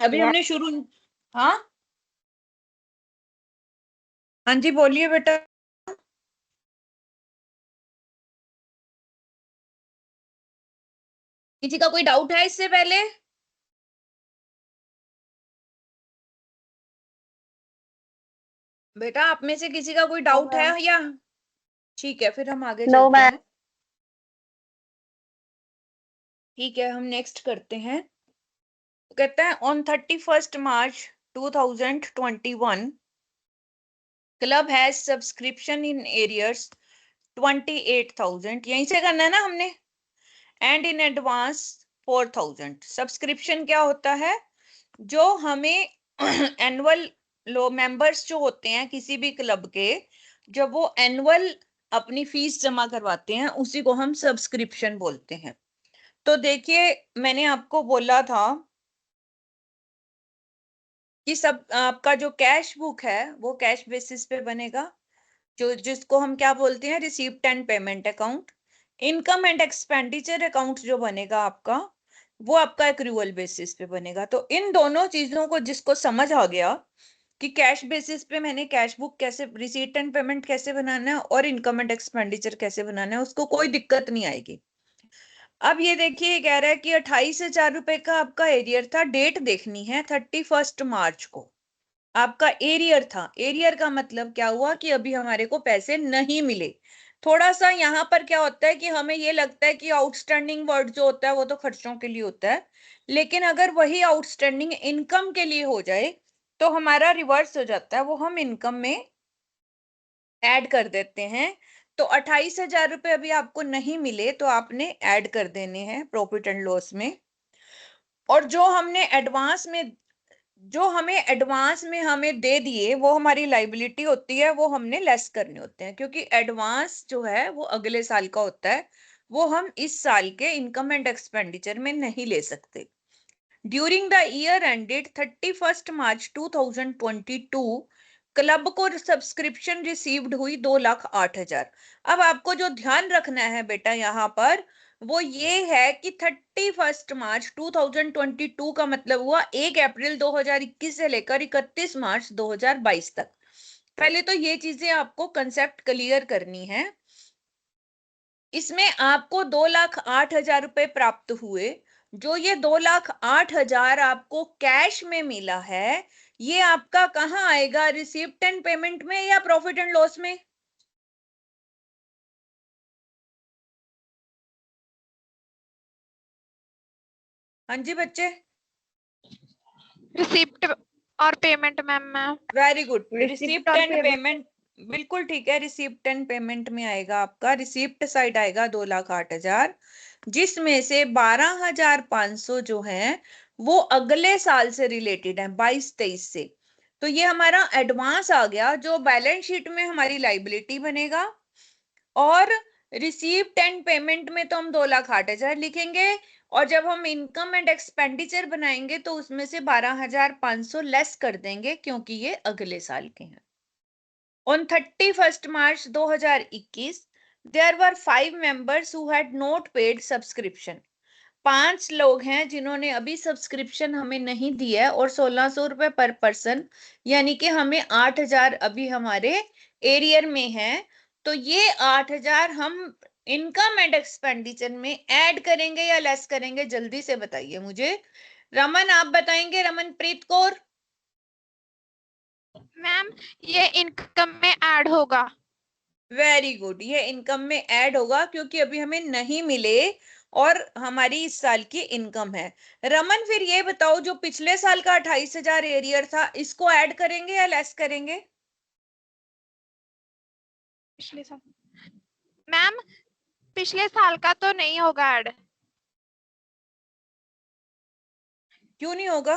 अभी हमने शुरू। हाँ हाँ जी बोलिए बेटा। किसी का कोई डाउट है इससे पहले? बेटा आप में से किसी का कोई नो डाउट है मैम। या? ठीक है फिर हम आगे नो चलते मैम। हैं। ठीक है हम नेक्स्ट करते हैं। तो कहता है on 31 March 2021 club has subscription in arrears 28,000। यहीं से करना है ना हमने। And in advance 4,000। सब्सक्रिप्शन क्या होता है? जो हमें एनुअल लो मेंबर्स जो होते हैं किसी भी क्लब के, जब वो एनुअल अपनी फीस जमा करवाते हैं उसी को हम सब्सक्रिप्शन बोलते हैं। तो देखिए मैंने आपको बोला था कि सब आपका जो कैश बुक है वो कैश बेसिस पे बनेगा, जो जिसको हम क्या बोलते हैं, receipt and payment account. Income and expenditure account जो बनेगा आपका, वो आपका एक्रूअल बेसिस पे बनेगा। तो इन दोनों चीजों को जिसको समझ आ गया कि कैश बेसिस पे मैंने कैश बुक कैसे, रिसीट एंड पेमेंट कैसे बनाना है और इनकम एंड एक्सपेंडिचर कैसे बनाना है, उसको कोई दिक्कत नहीं आएगी। अब ये देखिए कह रहा है कि 28,000 रुपए का आपका एरियर था। डेट देखनी है 31 मार्च को आपका एरियर था। एरियर का मतलब क्या हुआ कि अभी हमारे को पैसे नहीं मिले। थोड़ा सा यहाँ पर क्या होता है कि हमें ये लगता है कि आउटस्टैंडिंग वर्ड जो होता है वो तो खर्चों के लिए होता है, लेकिन अगर वही आउटस्टैंडिंग इनकम के लिए हो जाए तो हमारा रिवर्स हो जाता है, वो हम इनकम में ऐड कर देते हैं। तो 28,000 रुपए अभी आपको नहीं मिले तो आपने ऐड कर देने हैं प्रॉफिट एंड लॉस में। और जो हमें एडवांस में हमें दे दिए वो हमारी लाइबिलिटी होती है, वो हमने लेस करने होते हैं, क्योंकि एडवांस जो है वो अगले साल का होता है, वो हम इस साल के इनकम एंड एक्सपेंडिचर में नहीं ले सकते। During the year ended 31 March 2022 club को सब्सक्रिप्शन रिसीव्ड हुई 2,08,000। अब आपको जो ध्यान रखना है बेटा यहाँ पर वो ये है कि 31 मार्च 2022 का मतलब हुआ 1 अप्रैल 2021 से लेकर 31 मार्च 2022 तक। पहले तो ये चीजें आपको कंसेप्ट क्लियर करनी है। इसमें आपको 2,08,000 रुपए प्राप्त हुए। जो ये 2,08,000 आपको कैश में मिला है, ये आपका कहाँ आएगा, रिसिप्ट एंड पेमेंट में या प्रॉफिट एंड लॉस में? हाँ जी बच्चे। रिसिप्ट और payment ma'am. Very good. Receipt receipt और एंड पेमेंट। पेमेंट, बिल्कुल ठीक है। रिसिप्ट एंड पेमेंट में आएगा आपका, रिसिप्ट साइड आएगा 2,08,000, जिसमें से 12,500 जो है वो अगले साल से रिलेटेड है, 22-23 से। तो ये हमारा एडवांस आ गया जो बैलेंस शीट में हमारी लाइबिलिटी बनेगा। और रिसीप्ट एंड पेमेंट में तो हम 2,08,000 लिखेंगे, और जब हम इनकम एंड एक्सपेंडिचर बनाएंगे तो उसमें से 12,500 लेस कर देंगे, क्योंकि ये अगले साल के हैं। On 31 March 2021 there were 5 members who had not paid subscription. 5 लोग हैं जिन्होंने अभी सब्सक्रिप्शन हमें नहीं दिया है, और 1,600 रुपए पर पर्सन, यानी कि हमें 8,000 अभी हमारे एरियर में है। तो ये 8,000 हम इनकम एंड एक्सपेंडिचर में ऐड करेंगे या लेस करेंगे, जल्दी से बताइए मुझे। रमन आप बताएंगे, रमनप्रीत कौर। मैम ये इनकम में ऐड होगा। वेरी गुड, ये इनकम में ऐड होगा क्योंकि अभी हमें नहीं मिले और हमारी इस साल की इनकम है। रमन फिर ये बताओ, जो पिछले साल का 28,000 एरियर था, इसको ऐड करेंगे या लेस करेंगे? पिछले साल मैम, पिछले साल का तो नहीं होगा ऐड। क्यों नहीं होगा?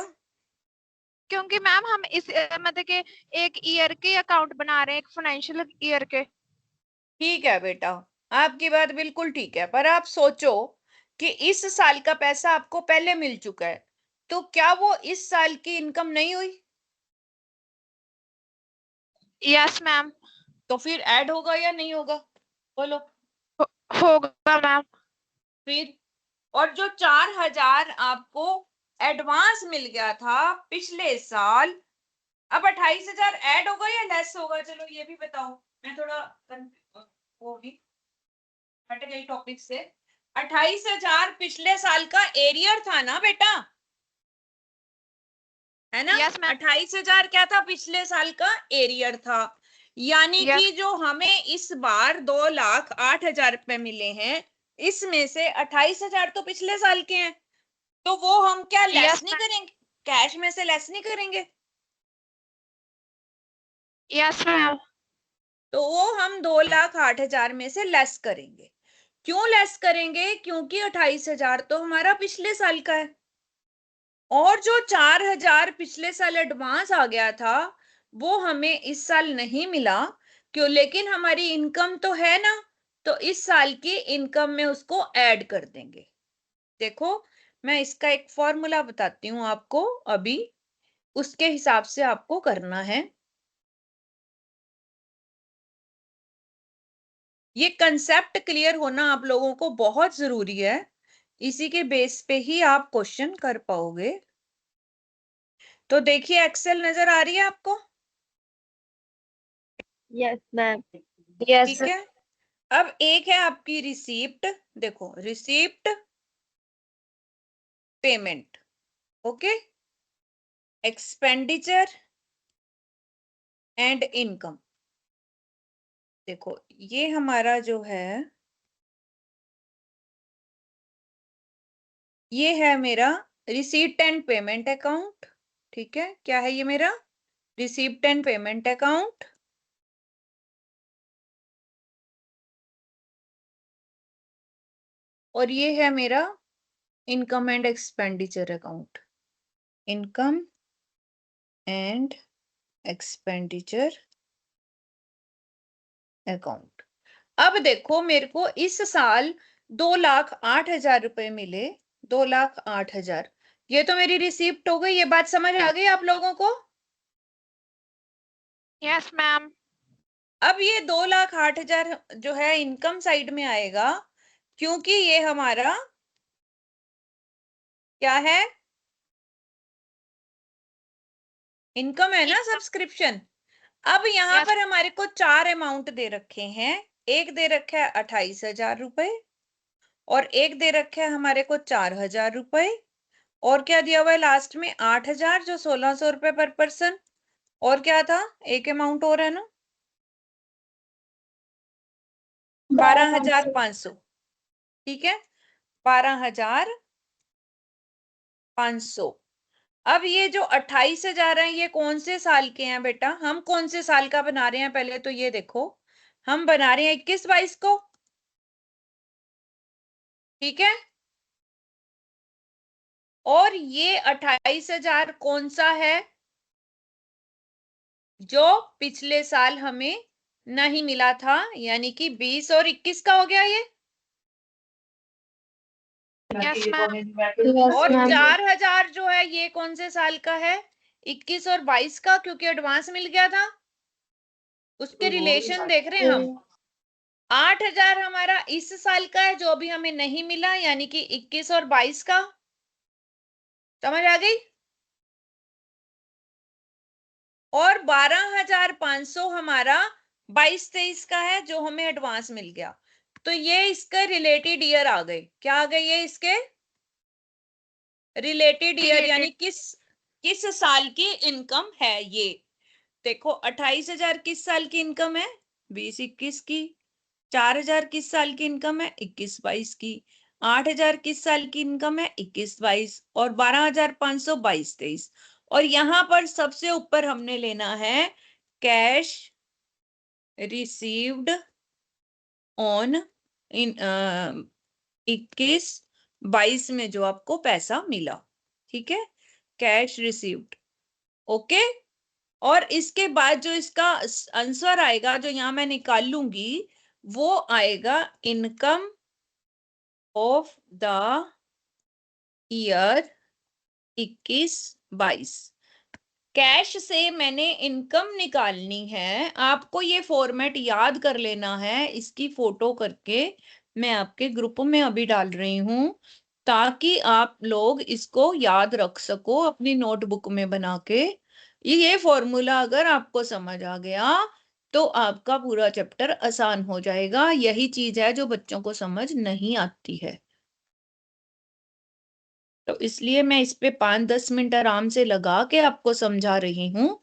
क्योंकि मैम हम इस मतलब के एक ईयर के अकाउंट बना रहे हैं, एक फाइनेंशियल ईयर के। ठीक है बेटा, आपकी बात बिल्कुल ठीक है, पर आप सोचो कि इस साल का पैसा आपको पहले मिल चुका है, तो क्या वो इस साल की इनकम नहीं हुई? Yes ma'am. तो फिर ऐड होगा या नहीं होगा, बोलो। होगा मैम। फिर और जो 4,000 आपको एडवांस मिल गया था पिछले साल, अब 28,000 ऐड होगा या लेस होगा, चलो ये भी बताओ। मैं थोड़ा वो भी हट गई टॉपिक से। 28,000 पिछले साल का एरियर था ना बेटा, है ना? Yes ma'am. 28,000 क्या था? पिछले साल का एरियर था। यानी यस कि जो हमें इस बार 2,08,000 रुपए मिले हैं, इसमें से 28,000 तो पिछले साल के हैं, तो वो हम क्या लेस यस नहीं करेंगे? कैश में से लेस नहीं करेंगे? Yes ma'am. तो वो हम 2,08,000 में से लेस करेंगे। क्यों लेस करेंगे? क्योंकि 28,000 तो हमारा पिछले साल का है, और जो 4,000 पिछले साल एडवांस आ गया था वो हमें इस साल नहीं मिला। क्यों? लेकिन हमारी इनकम तो है ना, तो इस साल की इनकम में उसको ऐड कर देंगे। देखो, मैं इसका एक फॉर्मूला बताती हूँ आपको अभी, उसके हिसाब से आपको करना है। ये कंसेप्ट क्लियर होना आप लोगों को बहुत जरूरी है, इसी के बेस पे ही आप क्वेश्चन कर पाओगे। तो देखिए, एक्सेल नजर आ रही है आपको? Yes ma'am. यस। ठीक है। अब एक है आपकी रिसीप्ट, देखो receipt payment, okay, expenditure and income. देखो ये हमारा जो है, ये है मेरा रिसीप्ट एंड पेमेंट अकाउंट। ठीक है, क्या है ये मेरा? Receipt and payment account. और ये है मेरा income and expenditure account, income and expenditure account. अब देखो, मेरे को इस साल 2,08,000 रुपए मिले, 2,08,000। ये तो मेरी रिसीप्ट हो गई, ये बात समझ आ गई आप लोगों को? Yes ma'am. अब ये 2,08,000 जो है इनकम साइड में आएगा, क्योंकि ये हमारा क्या है? इनकम है ना, सब्सक्रिप्शन। अब यहाँ यस पर हमारे को 4 अमाउंट दे रखे हैं। एक दे रखा है 28,000 रुपए, और एक दे रखा है हमारे को 4,000 रुपए, और क्या दिया हुआ है लास्ट में? 8,000, जो 1,600 रुपए पर पर्सन। और क्या था? एक अमाउंट और है ना, 12,500। ठीक है, 12,500। अब ये जो 28,000 है, ये कौन से साल के हैं बेटा? हम कौन से साल का बना रहे हैं? पहले तो ये देखो, हम बना रहे हैं 21-22 को। ठीक है, और ये 28,000 कौन सा है? जो पिछले साल हमें नहीं मिला था, यानी कि 20 और 21 का हो गया ये। Yes ma'am. और 4,000 जो है ये कौन से साल का है? 21 और 22 का, क्योंकि एडवांस मिल गया था। उसके रिलेशन देख रहे हैं हम। 8,000 हमारा इस साल का है, जो अभी हमें नहीं मिला, यानी कि 21 और 22 का। समझ आ गई? और 12,500 हमारा 22-23 का है, जो हमें एडवांस मिल गया। तो ये इसके रिलेटेड ईयर आ गए। क्या आ गए ये इसके रिलेटेड ईयर, यानी किस किस साल की इनकम है ये। देखो, 28,000 किस साल की इनकम है? 20-21 की। 4,000 किस साल की इनकम है? 21-22 की। 8,000 किस साल की इनकम है? 21-22। और 12,500 22-23। और यहां पर सबसे ऊपर हमने लेना है कैश रिसीव्ड ऑन इन 21-22 में जो आपको पैसा मिला। ठीक है, कैश रिसीव्ड। ओके, और इसके बाद जो इसका आंसर आएगा, जो यहां मैं निकाल लूंगी, वो आएगा income of the year 21-22। Cash से मैंने इनकम निकालनी है, आपको ये फॉर्मेट याद कर लेना है। इसकी फोटो करके मैं आपके ग्रुप में अभी डाल रही हूं, ताकि आप लोग इसको याद रख सको अपनी नोटबुक में बना के। ये फॉर्मूला अगर आपको समझ आ गया तो आपका पूरा चैप्टर आसान हो जाएगा। यही चीज है जो बच्चों को समझ नहीं आती है। तो इसलिए मैं इस पे 5-10 मिनट आराम से लगा के आपको समझा रही हूँ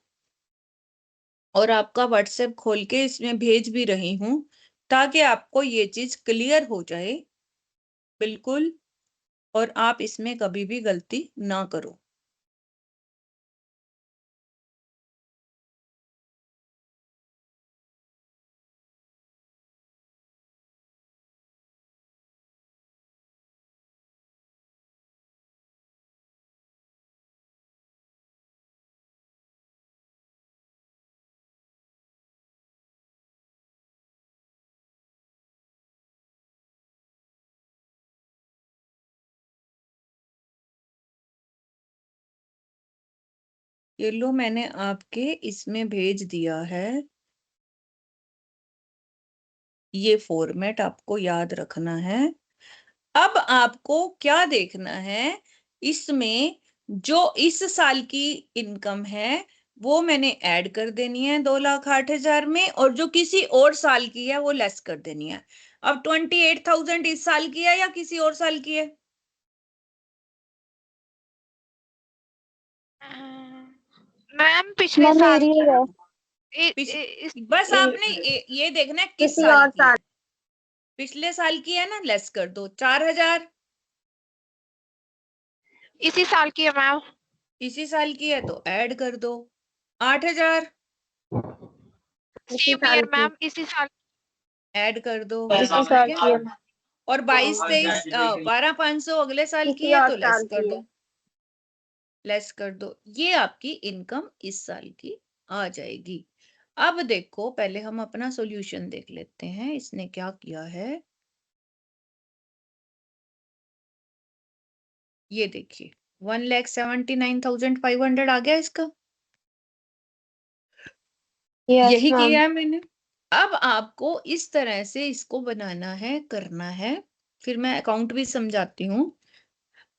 और आपका व्हाट्सएप खोल के इसमें भेज भी रही हूँ ताकि आपको ये चीज क्लियर हो जाए बिल्कुल, और आप इसमें कभी भी गलती ना करो। ये लो, मैंने आपके इसमें भेज दिया है। ये फॉर्मेट आपको याद रखना है। अब आपको क्या देखना है, इसमें जो इस साल की इनकम है वो मैंने ऐड कर देनी है 2,08,000 में, और जो किसी और साल की है वो लेस कर देनी है। अब 28,000 इस साल की है या किसी और साल की है? मैम पिछले मैम साल मेरी की है बस इ- आपने ये देखना है किस किसी साल और की है। साल पिछले साल की है ना, लेस कर दो। 4,000 इसी साल की है मैम। इसी साल की है तो ऐड कर दो। 8,000 इसी सेम साल ईयर की मैम, इसी साल। ऐड कर दो। इसी ठीक साल है। की है और 22-23 12,500 अगले साल की किसी है और तो लेस साल कर की दो। है लेस कर दो। ये आपकी इनकम इस साल की आ जाएगी। अब देखो, पहले हम अपना सॉल्यूशन देख लेते हैं इसने क्या किया है। ये देखिए 1,79,500 आ गया इसका। यस यही मैम किया है मैंने। अब आपको इस तरह से इसको बनाना है, करना है। फिर मैं अकाउंट भी समझाती हूँ।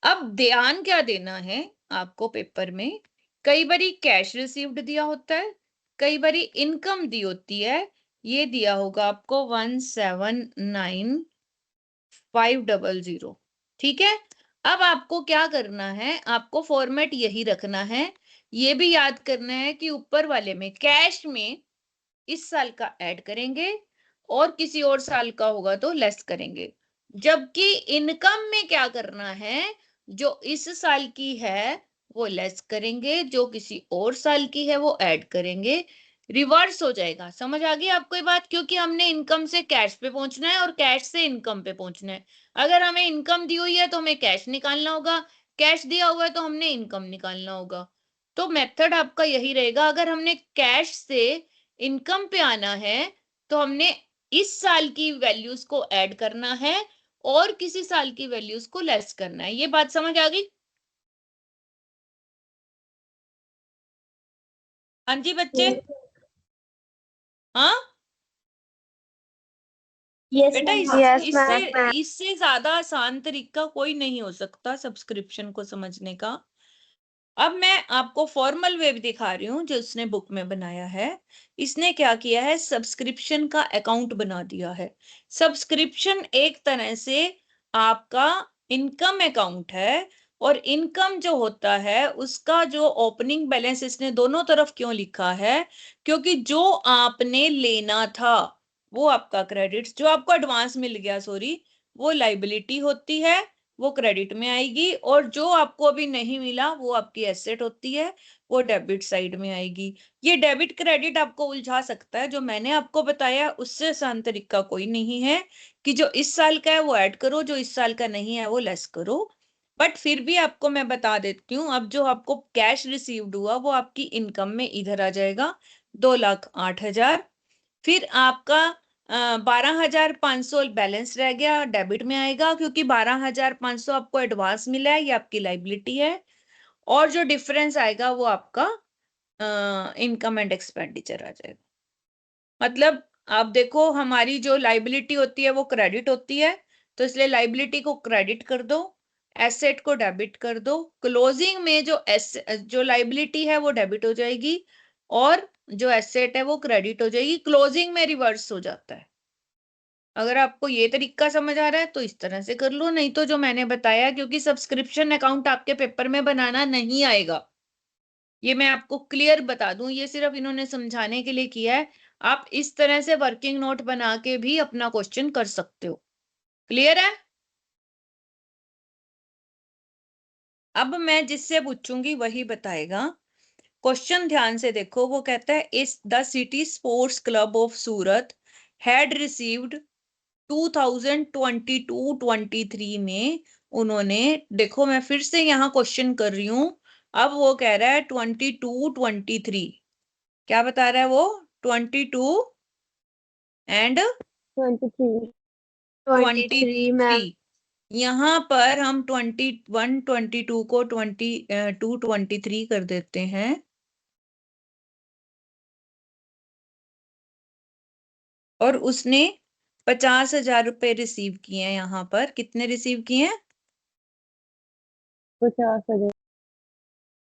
अब ध्यान क्या देना है आपको पेपर में, कई बारी कैश रिसीव्ड दिया होता है, कई बारी इनकम दी होती है। ये दिया होगा आपको 1,79,500। ठीक है। अब आपको क्या करना है, आपको फॉर्मेट यही रखना है। ये भी याद करना है कि ऊपर वाले में कैश में इस साल का ऐड करेंगे और किसी और साल का होगा तो लेस करेंगे। जबकि इनकम में क्या करना है, जो इस साल की है वो लेस करेंगे, जो किसी और साल की है वो ऐड करेंगे। रिवर्स हो जाएगा। समझ आ गई आपको ये बात? क्योंकि हमने इनकम से कैश पे पहुंचना है और कैश से इनकम पे पहुंचना है। अगर हमें इनकम दी हुई है तो हमें कैश निकालना होगा, कैश दिया हुआ है तो हमने इनकम निकालना होगा। तो मेथड आपका यही रहेगा। अगर हमने कैश से इनकम पे आना है तो हमने इस साल की वैल्यूज को ऐड करना है और किसी साल की वैल्यूज को लेस करना है। ये बात समझ आ गई? हाँ जी बच्चे। हाँ यस बेटा, मैम इस यस इससे मैम इससे ज्यादा आसान तरीका कोई नहीं हो सकता सब्सक्रिप्शन को समझने का। अब मैं आपको फॉर्मल वे भी दिखा रही हूँ जो उसने बुक में बनाया है। इसने क्या किया है, सब्सक्रिप्शन का अकाउंट बना दिया है। सब्सक्रिप्शन एक तरह से आपका इनकम अकाउंट है, और इनकम जो होता है उसका जो ओपनिंग बैलेंस इसने दोनों तरफ क्यों लिखा है, क्योंकि जो आपने लेना था वो आपका क्रेडिट, जो आपको एडवांस मिल गया सॉरी, वो लाइबिलिटी होती है, वो क्रेडिट में आएगी, और जो आपको अभी नहीं मिला वो आपकी एसेट होती है, वो डेबिट साइड में आएगी। ये डेबिट क्रेडिट आपको उलझा सकता है। जो मैंने आपको बताया उससे आसान तरीका कोई नहीं है कि जो इस साल का है वो ऐड करो, जो इस साल का नहीं है वो लेस करो। बट फिर भी आपको मैं बता देती हूँ, अब जो आपको कैश रिसीव्ड हुआ वो आपकी इनकम में इधर आ जाएगा 2,08,000। फिर आपका 12,500 बैलेंस रह गया, डेबिट में आएगा, क्योंकि 12,500 आपको एडवांस मिला है, ये आपकी लाइबिलिटी है। और जो डिफरेंस आएगा वो आपका इनकम एंड एक्सपेंडिचर आ जाएगा। मतलब आप देखो, हमारी जो लाइबिलिटी होती है वो क्रेडिट होती है, तो इसलिए लाइबिलिटी को क्रेडिट कर दो, एसेट को डेबिट कर दो, क्लोजिंग में जो लाइबिलिटी है वो डेबिट हो जाएगी और जो एसेट है वो क्रेडिट हो जाएगी, क्लोजिंग में रिवर्स हो जाता है। अगर आपको ये तरीका समझ आ रहा है तो इस तरह से कर लो, नहीं तो जो मैंने बताया, क्योंकि सब्सक्रिप्शन अकाउंट आपके पेपर में बनाना नहीं आएगा, ये मैं आपको क्लियर बता दूं, ये सिर्फ इन्होंने समझाने के लिए किया है। आप इस तरह से वर्किंग नोट बना के भी अपना क्वेश्चन कर सकते हो। क्लियर है? अब मैं जिससे पूछूंगी वही बताएगा। क्वेश्चन ध्यान से देखो, वो कहता है इस the city sports club of Surat had received 2022-23 में, उन्होंने, देखो मैं फिर से यहाँ क्वेश्चन कर रही हूं, अब वो कह रहा है 22-23, क्या बता रहा है वो, 22 एंड 23 23। मैम। यहाँ पर हम 21-22 को 22-23 कर देते हैं, और उसने 50,000 रुपए रिसीव किए हैं। यहाँ पर कितने रिसीव किए हैं? 50,000।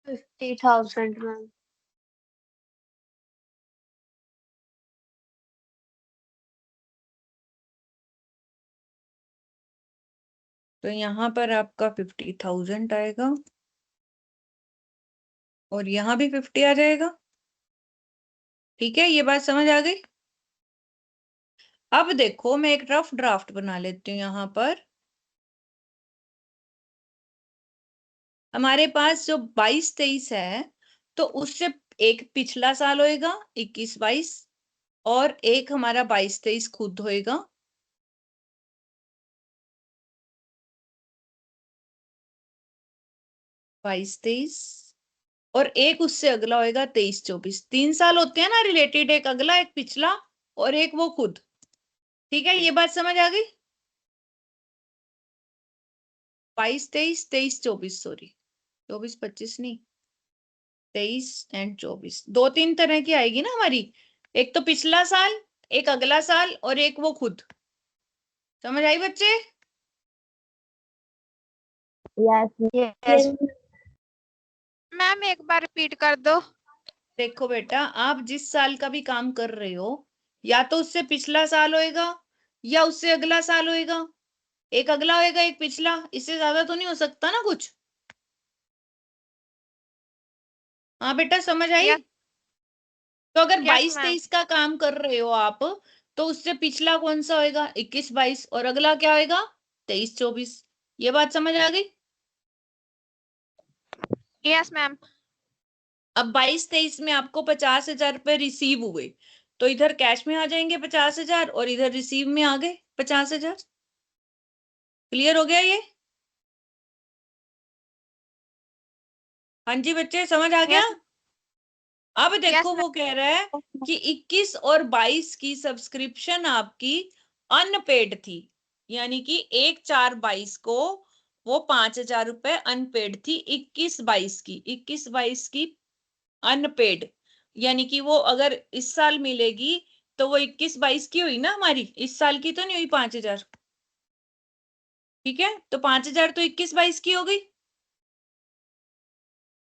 50,000 मैम। तो यहाँ पर आपका 50,000 आएगा और यहाँ भी 50 आ जाएगा। ठीक है, ये बात समझ आ गई? अब देखो मैं एक रफ ड्राफ्ट बना लेती हूँ। यहाँ पर हमारे पास जो 22-23 है, तो उससे एक पिछला साल होएगा 21-22, और एक हमारा 22-23 खुद होएगा। बाईस तेईस, और एक उससे अगला होएगा 23-24। 3 साल होते हैं ना रिलेटेड, एक अगला एक पिछला और एक वो खुद। ठीक है, ये बात समझ आ गई? 22-23, 23-24, सॉरी 24-25 नहीं, 23 एंड 24, 2-3 तरह की आएगी ना हमारी, एक तो पिछला साल, एक अगला साल और एक वो खुद। समझ आई बच्चे? यस। मैम एक बार रिपीट कर दो। देखो बेटा, आप जिस साल का भी काम कर रहे हो, या तो उससे पिछला साल होएगा या उससे अगला साल होएगा, एक अगला होएगा एक पिछला, इससे ज्यादा तो नहीं हो सकता ना कुछ। हाँ बेटा, समझ आई? यस तो अगर यस मैम। 22-23 का काम कर रहे हो आप, तो उससे पिछला कौन सा होएगा? 21-22, और अगला क्या होएगा? 23-24। ये बात समझ आ गई? Yes ma'am. अब 22-23 में आपको 50,000 रुपए रिसीव हुए, तो इधर कैश में आ जाएंगे 50,000 और इधर रिसीव में आ गए 50,000। क्लियर हो गया ये? हाँ जी बच्चे, समझ आ गया? यस अब देखो यस वो कह रहा है कि 21 और 22 की सब्सक्रिप्शन आपकी अनपेड थी, यानी कि 1/4/22 को वो 5,000 रुपए अनपेड थी। 21-22 की अनपेड, यानी कि वो अगर इस साल मिलेगी तो वो 21-22 की हुई ना हमारी, इस साल की तो नहीं हुई 5,000। ठीक है, तो 5,000 तो 21-22 की हो गई।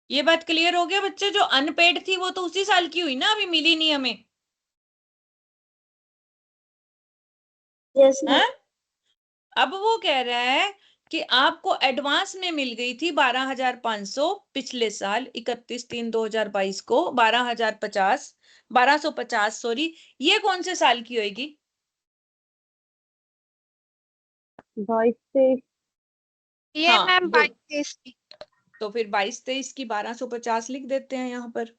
ये बात क्लियर हो गया बच्चे? जो अनपेड थी वो तो उसी साल की हुई ना, अभी मिली नहीं हमें। यस हाँ, अब वो कह रहा है कि आपको एडवांस में मिल गई थी 12,500 पिछले साल 31/3/2022 को, 12,050, सॉरी, ये कौन से साल की होगी? 22-23। ये हाँ, मैम 22 की। तो फिर 22-23 की 1250 लिख देते हैं यहाँ पर।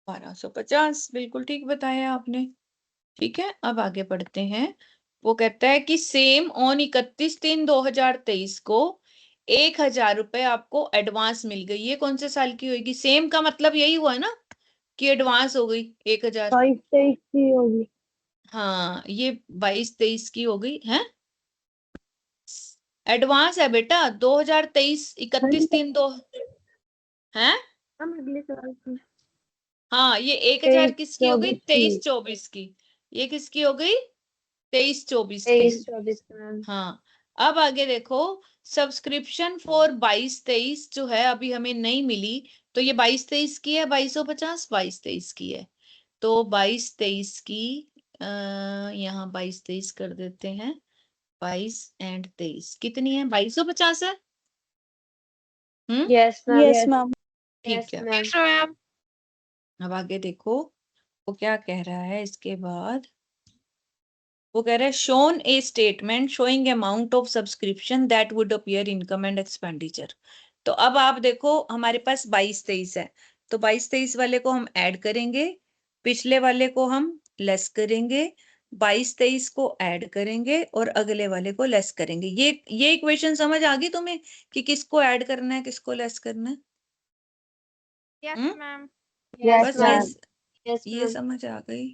1250, बिल्कुल ठीक बताया आपने। ठीक है, अब आगे बढ़ते हैं। वो कहता है कि सेम ऑन 31/3/2023 को 1,000 रुपए आपको एडवांस मिल गई। ये कौन से साल की होगी? सेम का मतलब यही हुआ ना कि एडवांस हो गई 1,000। 22-23 की होगी। हाँ, ये 22-23 की हो गई है, एडवांस है बेटा। 2023 31/3 है। हम अगले साल की। हाँ, ये 1,000 किसकी हो गई? 23-24 की। 23-24 की। ये किसकी हो गई? 23-24 की। 23-24 मैम। हाँ, अब आगे देखो, सब्सक्रिप्शन फॉर 22-23 जो है अभी हमें नहीं मिली, तो ये 22-23 की है, 2250 22-23 की है। तो 22-23 की यहाँ 22-23 कर देते हैं, 22 एंड 23 कितनी है? 2250 है। Yes ma'am. Yes ma'am. ठीक है। Yes ma'am. अब आगे देखो वो क्या कह रहा है इसके बाद। वो कह रहा है shown A statement showing amount of subscription that would appear income and expenditure. तो अब आप देखो हमारे पास 22-23 है, तो 22-23 वाले को हम ऐड करेंगे, पिछले वाले को हम लेस करेंगे, 22-23 को ऐड करेंगे और अगले वाले को लेस करेंगे। ये इक्वेशन समझ आ गई तुम्हें कि किसको ऐड करना है किसको लेस करना है? Yes ma'am. यस बस मैम। यस ये मैम। समझ आ गई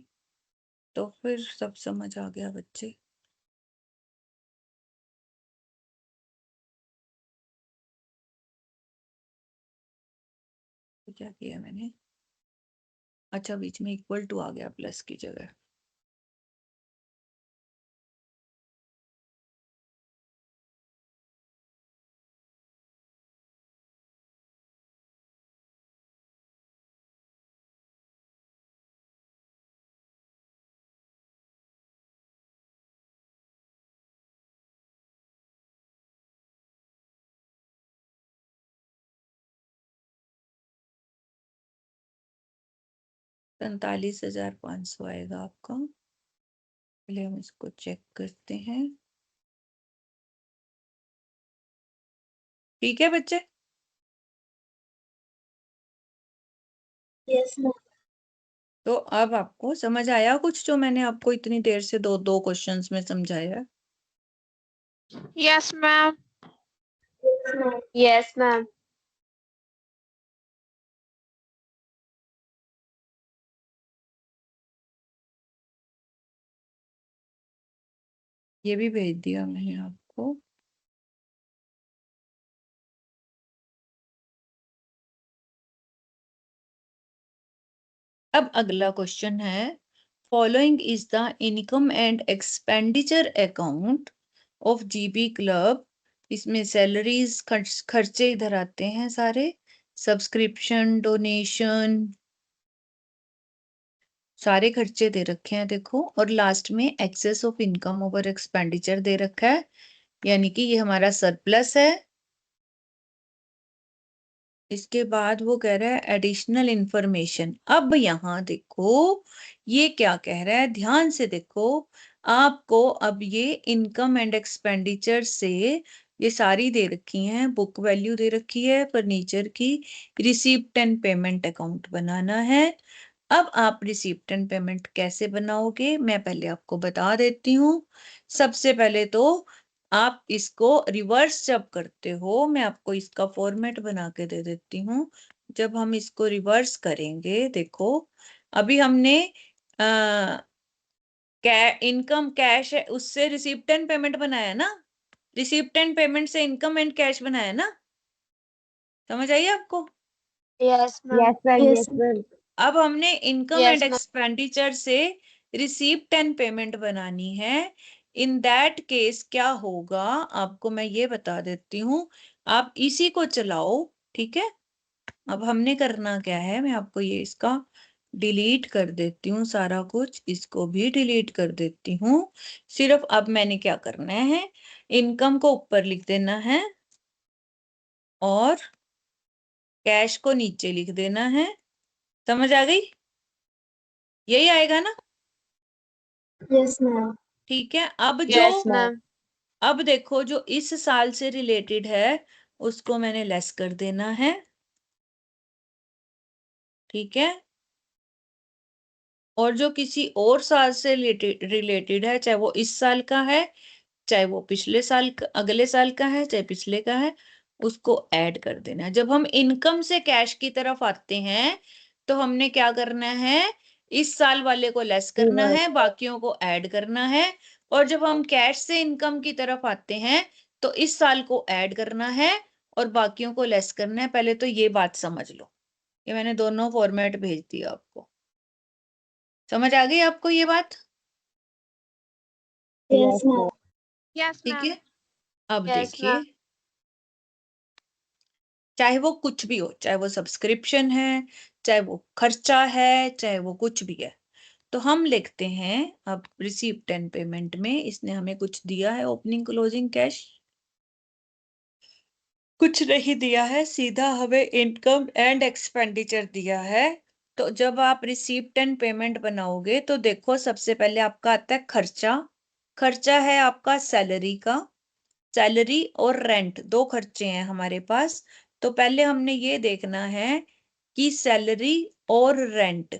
तो फिर सब समझ आ गया बच्चे। तो क्या किया मैंने? अच्छा बीच में इक्वल टू आ गया प्लस की जगह। $43,500 आएगा आपका। पहले हम इसको चेक करते हैं। ठीक है बच्चे? Yes ma'am. तो अब आपको समझ आया कुछ जो मैंने आपको इतनी देर से दो क्वेश्चंस में समझाया है? Yes ma'am. Yes ma'am. ये भी भेज दिया मैंने आपको। अब अगला क्वेश्चन है following is the income and expenditure account of GB club. इसमें सैलरीज खर्चे इधर आते हैं सारे, सब्सक्रिप्शन डोनेशन सारे खर्चे दे रखे हैं देखो, और लास्ट में excess of income over expenditure दे रखा है, यानी कि ये हमारा सरप्लस है। इसके बाद वो कह रहा है एडिशनल इंफॉर्मेशन। अब यहाँ देखो ये क्या कह रहा है, ध्यान से देखो। आपको अब ये इनकम एंड एक्सपेंडिचर से ये सारी दे रखी हैं, बुक वैल्यू दे रखी है फर्नीचर की, रिसीप्ट एंड पेमेंट अकाउंट बनाना है। अब आप रिसीप्ट एंड पेमेंट कैसे बनाओगे मैं पहले आपको बता देती हूँ। सबसे पहले तो आप इसको रिवर्स जब करते हो, मैं आपको इसका फॉर्मेट बना के दे देती हूँ। जब हम इसको रिवर्स करेंगे देखो, अभी हमने इनकम कैश है उससे रिसीप्ट एंड पेमेंट बनाया ना, रिसीप्ट एंड पेमेंट से इनकम एंड कैश बनाया ना, समझ आई आपको? Yes ma'am. Yes ma'am. Yes ma'am. अब हमने income and yes ma'am. Expenditure से रिसीप्ट एंड पेमेंट बनानी है। इन दैट केस क्या होगा आपको मैं ये बता देती हूँ, आप इसी को चलाओ। ठीक है, अब हमने करना क्या है, मैं आपको ये इसका डिलीट कर देती हूँ, सारा कुछ इसको भी डिलीट कर देती हूँ। सिर्फ अब मैंने क्या करना है, इनकम को ऊपर लिख देना है और कैश को नीचे लिख देना है। समझ आ गई? यही आएगा ना? Yes ma'am. ठीक है, अब यस जो मैम। अब देखो जो इस साल से रिलेटेड है उसको मैंने लेस कर देना है। ठीक है, और जो किसी और साल से रिलेटेड है, चाहे वो इस साल का है, चाहे वो पिछले साल अगले साल का है, चाहे पिछले का है, उसको ऐड कर देना है। जब हम इनकम से कैश की तरफ आते हैं तो हमने क्या करना है, इस साल वाले को लेस करना है, बाकियों को ऐड करना है। और जब हम कैश से इनकम की तरफ आते हैं तो इस साल को ऐड करना है और बाकियों को लेस करना है। पहले तो ये बात समझ लो, ये मैंने दोनों फॉर्मेट भेज दिया आपको। समझ आ गई आपको ये बात? Yes ma'am. यस ठीक मैम। है, अब यस देखिए चाहे वो कुछ भी हो, चाहे वो सब्सक्रिप्शन है, चाहे वो खर्चा है, चाहे वो कुछ भी है। तो हम लिखते हैं अब रिसीप्ट एंड पेमेंट में इसने हमें कुछ दिया है ओपनिंग क्लोजिंग कैश, कुछ नहीं दिया है, सीधा हमें इनकम एंड एक्सपेंडिचर दिया है। तो जब आप रिसीप्ट एंड पेमेंट बनाओगे तो देखो सबसे पहले आपका आता है खर्चा। खर्चा है आपका सैलरी का, सैलरी और रेंट, दो खर्चे हैं हमारे पास। तो पहले हमने ये देखना है कि सैलरी और रेंट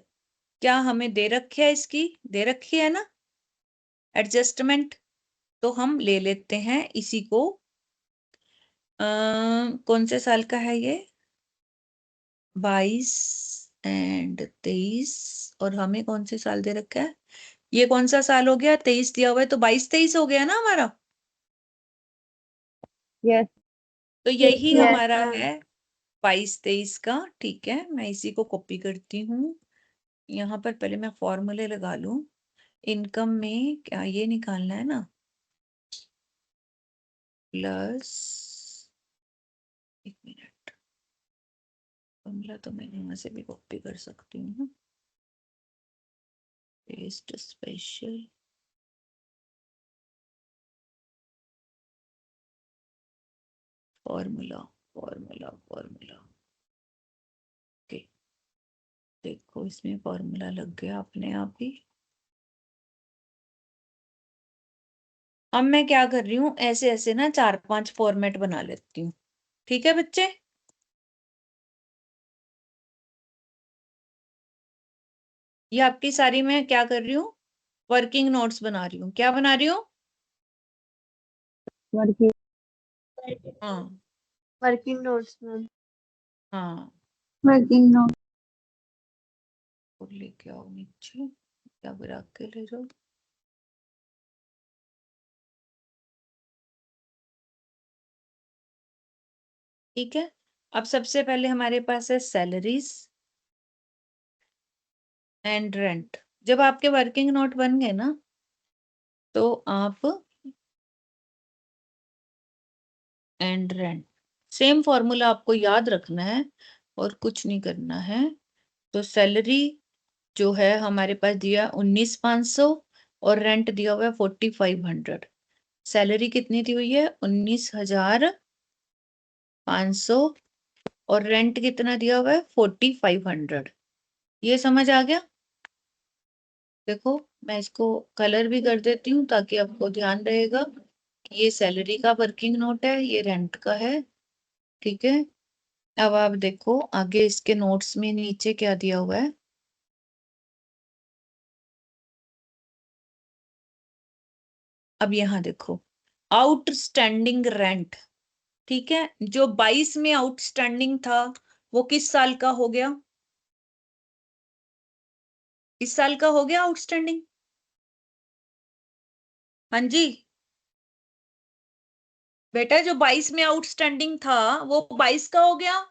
क्या हमें दे रखी है, इसकी दे रखी है ना एडजस्टमेंट। तो हम ले लेते हैं इसी को। कौन से साल का है ये, 22 एंड 23, और हमें कौन से साल दे रखा है, ये कौन सा साल हो गया, 23 दिया हुआ है, तो 22-23 हो गया ना हमारा। Yes. तो यही Yes, हमारा ma'am. है 22-23 का। ठीक है, मैं इसी को कॉपी करती हूँ। यहाँ पर पहले मैं फॉर्मूले लगा लूं। इनकम में क्या ये निकालना है ना, प्लस, एक मिनट, फॉर्मूला तो मैं यहाँ से भी कॉपी कर सकती हूँ। Paste special, formula formula formula, okay. देखो इसमें फॉर्मूला लग गया अपने आप ही। अब मैं क्या कर रही हूँ, ऐसे ऐसे ना 4-5 फॉर्मेट बना लेती हूँ। ठीक है बच्चे, ये आपकी सारी मैं क्या कर रही हूँ, वर्किंग नोट्स बना रही हूँ। क्या बना रही हूँ, Working. हाँ Working notes, ma'am. हाँ, Working notes. और लेके आओ नीचे, क्या बना के ले जाओ। ठीक है, अब सबसे पहले हमारे पास है सैलरीज एंड रेंट। जब आपके वर्किंग नोट बन गए ना, तो आप एंड रेंट, सेम फॉर्मूला आपको याद रखना है और कुछ नहीं करना है। तो सैलरी जो है हमारे पास दिया 19,500 और रेंट दिया हुआ है 4,500। सैलरी कितनी दी हुई है, 19,500, और रेंट कितना दिया हुआ है, 4,500। ये समझ आ गया। देखो मैं इसको कलर भी कर देती हूँ ताकि आपको ध्यान रहेगा कि ये सैलरी का वर्किंग नोट है, ये रेंट का है। ठीक है, अब आप देखो आगे इसके नोट्स में नीचे क्या दिया हुआ है। अब यहाँ देखो, आउटस्टैंडिंग रेंट। ठीक है, जो 22 में आउटस्टैंडिंग था वो किस साल का हो गया, इस साल का हो गया आउटस्टैंडिंग। हाँ जी बेटा, जो 22 में आउटस्टैंडिंग था वो 22 का हो गया,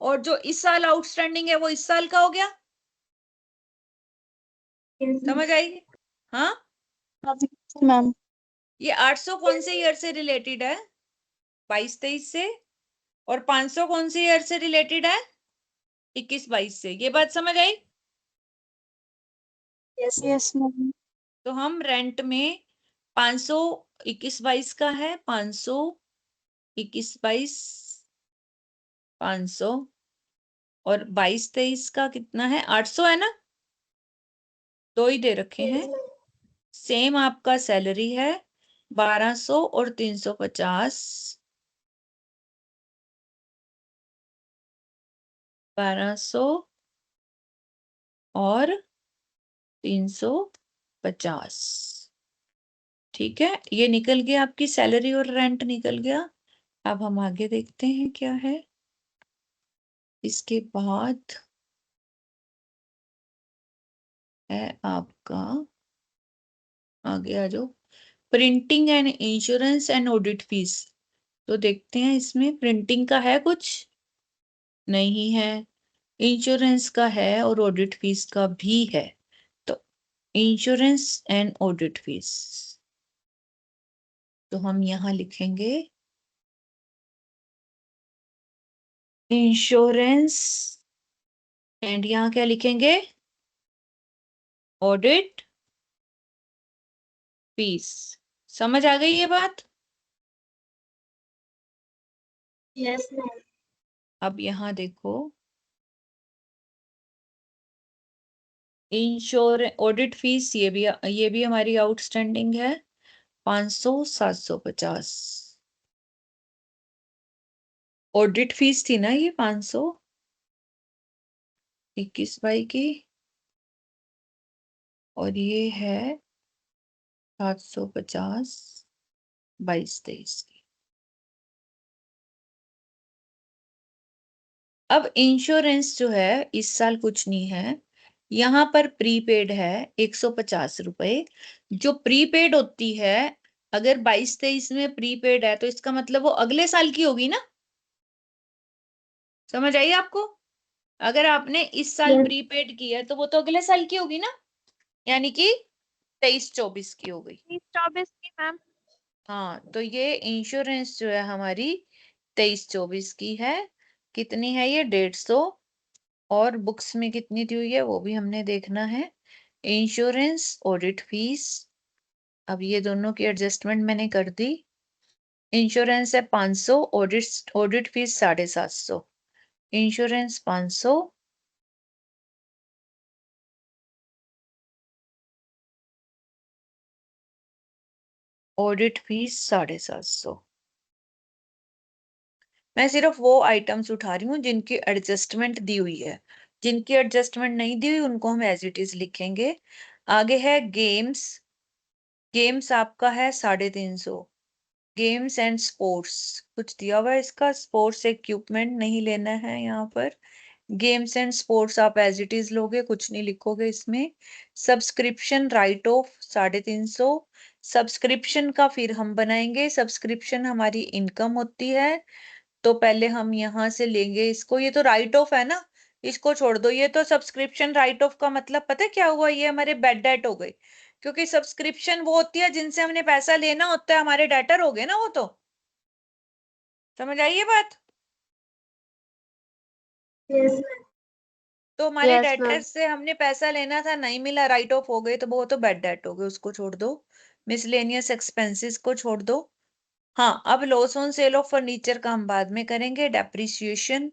और जो इस साल आउटस्टैंडिंग है वो इस साल का हो गया। Yes, समझ आएगी, हाँ। ma'am. ये 800 कौन से ईयर से रिलेटेड है, 22-23 से, और 500 कौन से ईयर से रिलेटेड है, 21-22 से। ये बात समझ आई। Yes. Yes, ma'am. तो हम रेंट में 500 21-22 का है, 500 21-22, 500, और 22-23 का कितना है, 800 है ना, दो ही दे रखे हैं। सेम आपका सैलरी है 1200 और 350, 1200 और 350। ठीक है, ये निकल गया, आपकी सैलरी और रेंट निकल गया। अब हम आगे देखते हैं क्या है इसके बाद, है आपका, आगे आ जाओ, printing and insurance and audit fees. तो देखते हैं इसमें प्रिंटिंग का है कुछ, नहीं है, इंश्योरेंस का है और ऑडिट फीस का भी है। तो इंश्योरेंस एंड ऑडिट फीस, तो हम यहाँ लिखेंगे इंश्योरेंस एंड यहाँ क्या लिखेंगे? Audit fees. समझ आ गई ये बात? Yes ma'am. अब यहाँ देखो, इंश्योरेंस ऑडिट फीस ये भी हमारी आउटस्टैंडिंग है 500 750। ऑडिट फीस थी ना ये 521 की, और ये है 750 22-23 की। अब इंश्योरेंस जो है इस साल कुछ नहीं है, यहाँ पर प्रीपेड है 150 रुपए। जो प्रीपेड होती है, अगर 22-23 में प्रीपेड है तो इसका मतलब वो अगले साल की होगी ना। समझ आई आपको? अगर आपने इस साल Yes. प्रीपेड की है तो वो तो अगले साल की होगी ना, यानी कि 23-24 की हो गई। 24 की मैम। हाँ, तो ये इंश्योरेंस जो है हमारी 23-24 की है। कितनी है ये? 150। और बुक्स में कितनी दी हुई है वो भी हमने देखना है। इंश्योरेंस ऑडिट फीस, अब ये दोनों की एडजस्टमेंट मैंने कर दी। इंश्योरेंस है 500, audit fees 750। Insurance 500, audit fees 750। मैं सिर्फ वो आइटम्स उठा रही हूँ जिनकी एडजस्टमेंट दी हुई है। जिनकी एडजस्टमेंट नहीं दी हुई उनको हम एज इट इज लिखेंगे। आगे है गेम्स। गेम्स आपका है 350। गेम्स एंड स्पोर्ट्स कुछ दिया हुआ है इसका, स्पोर्ट्स इक्विपमेंट नहीं लेना है यहाँ पर। गेम्स एंड स्पोर्ट्स आप एज इट इज लोगे, कुछ नहीं लिखोगे इसमें। Subscription right of 350। सब्सक्रिप्शन का फिर हम बनाएंगे, सब्सक्रिप्शन हमारी इनकम होती है, तो पहले हम यहाँ से लेंगे इसको। ये तो राइट ऑफ है ना, इसको छोड़ दो। ये तो सब्सक्रिप्शन राइट ऑफ का मतलब पता है क्या हुआ? ये हमारे बेड डेट हो गई, क्योंकि सब्सक्रिप्शन वो होती है जिनसे हमने पैसा लेना होता है, हमारे डेटर हो गए ना वो तो। समझ आई ये बात? Yes. तो हमारे Yes, डेटर ma'am. से हमने पैसा लेना था, नहीं मिला, राइट ऑफ हो गए, तो वो तो बेड डेट हो गए, उसको छोड़ दो। मिसलेनियस एक्सपेंसेस को छोड़ दो। हाँ, अब loss on sale of furniture का हम बाद में करेंगे। डेप्रिसिएशन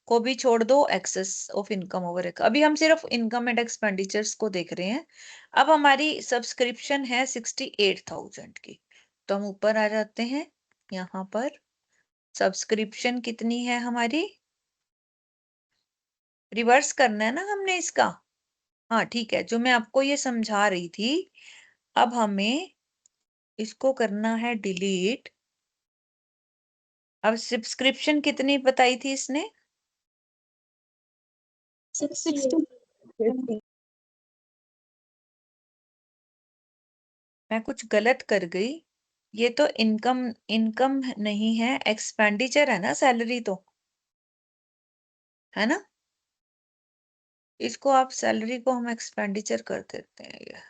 को भी छोड़ दो। एक्सेस ऑफ इनकम ओवर, अभी हम सिर्फ इनकम एंड एक्सपेंडिचर्स को देख रहे हैं। अब हमारी सब्सक्रिप्शन है 68,000 की, तो हम ऊपर आ जाते हैं। यहाँ पर सब्सक्रिप्शन कितनी है हमारी? रिवर्स करना है ना हमने इसका। हाँ ठीक है, जो मैं आपको ये समझा रही थी, अब हमें इसको करना है डिलीट। अब सब्सक्रिप्शन कितनी बताई थी इसने? 60. मैं कुछ गलत कर गई। ये तो इनकम इनकम नहीं है, एक्सपेंडिचर है ना, सैलरी तो है ना। इसको आप सैलरी को हम एक्सपेंडिचर कर देते हैं। ये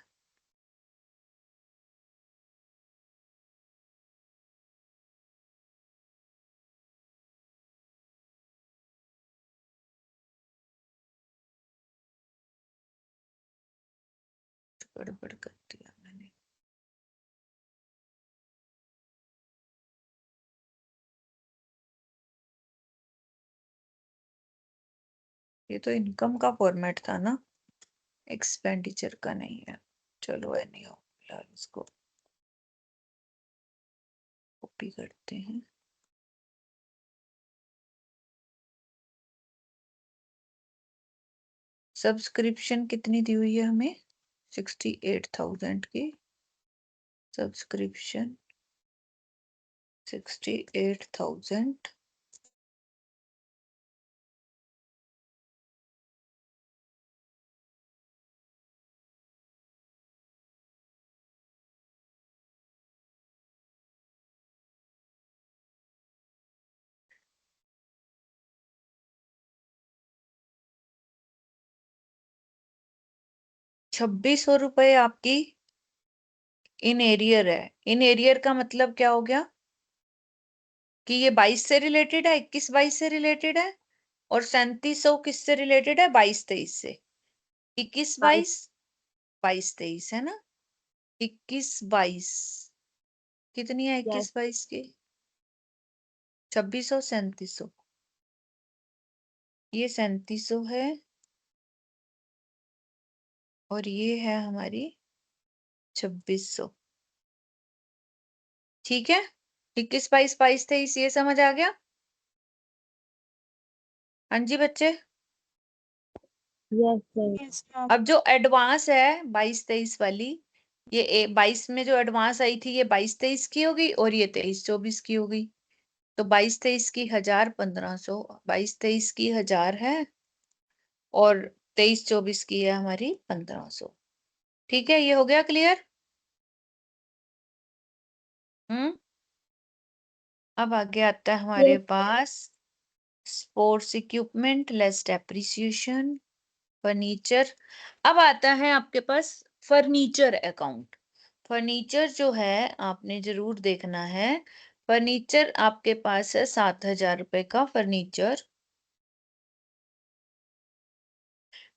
गड़बड़ कर दिया मैंने। ये तो इनकम का फॉर्मेट था ना, एक्सपेंडिचर का नहीं है। चलो एनी हो, फिलहाल इसको कॉपी करते हैं। सब्सक्रिप्शन कितनी दी हुई है हमें? 68,000 की सब्सक्रिप्शन। 68,000। ₹2600 आपकी इन एरियर है। इन एरियर का मतलब क्या हो गया? कि ये 22 से रिलेटेड है, 21-22 से रिलेटेड है, और 3700 किससे रिलेटेड है? 22-23 से। 21-22, 22-23 है ना? 21-22 कितनी है? 21-22 की 2600-3700, ये 3700 है और ये है हमारी 2600। ठीक है, 21-22, 22-23 ये समझ आ गया? हाँ जी बच्चे। Yes, sir. Yes, ma'am. अब जो एडवांस है 22-23 वाली, ये 22 में जो एडवांस आई थी ये 22-23 की होगी और ये 23-24 की होगी। तो 22-23 की 1000, 1500, 22-23 की 1000 है और 23-24 की है हमारी 1500। ठीक है, ये हो गया क्लियर? अब आगे आता है हमारे पास sports equipment, less depreciation, furniture. अब आता है आपके पास फर्नीचर अकाउंट। फर्नीचर जो है आपने जरूर देखना है। फर्नीचर आपके पास है 7000 रुपए का furniture.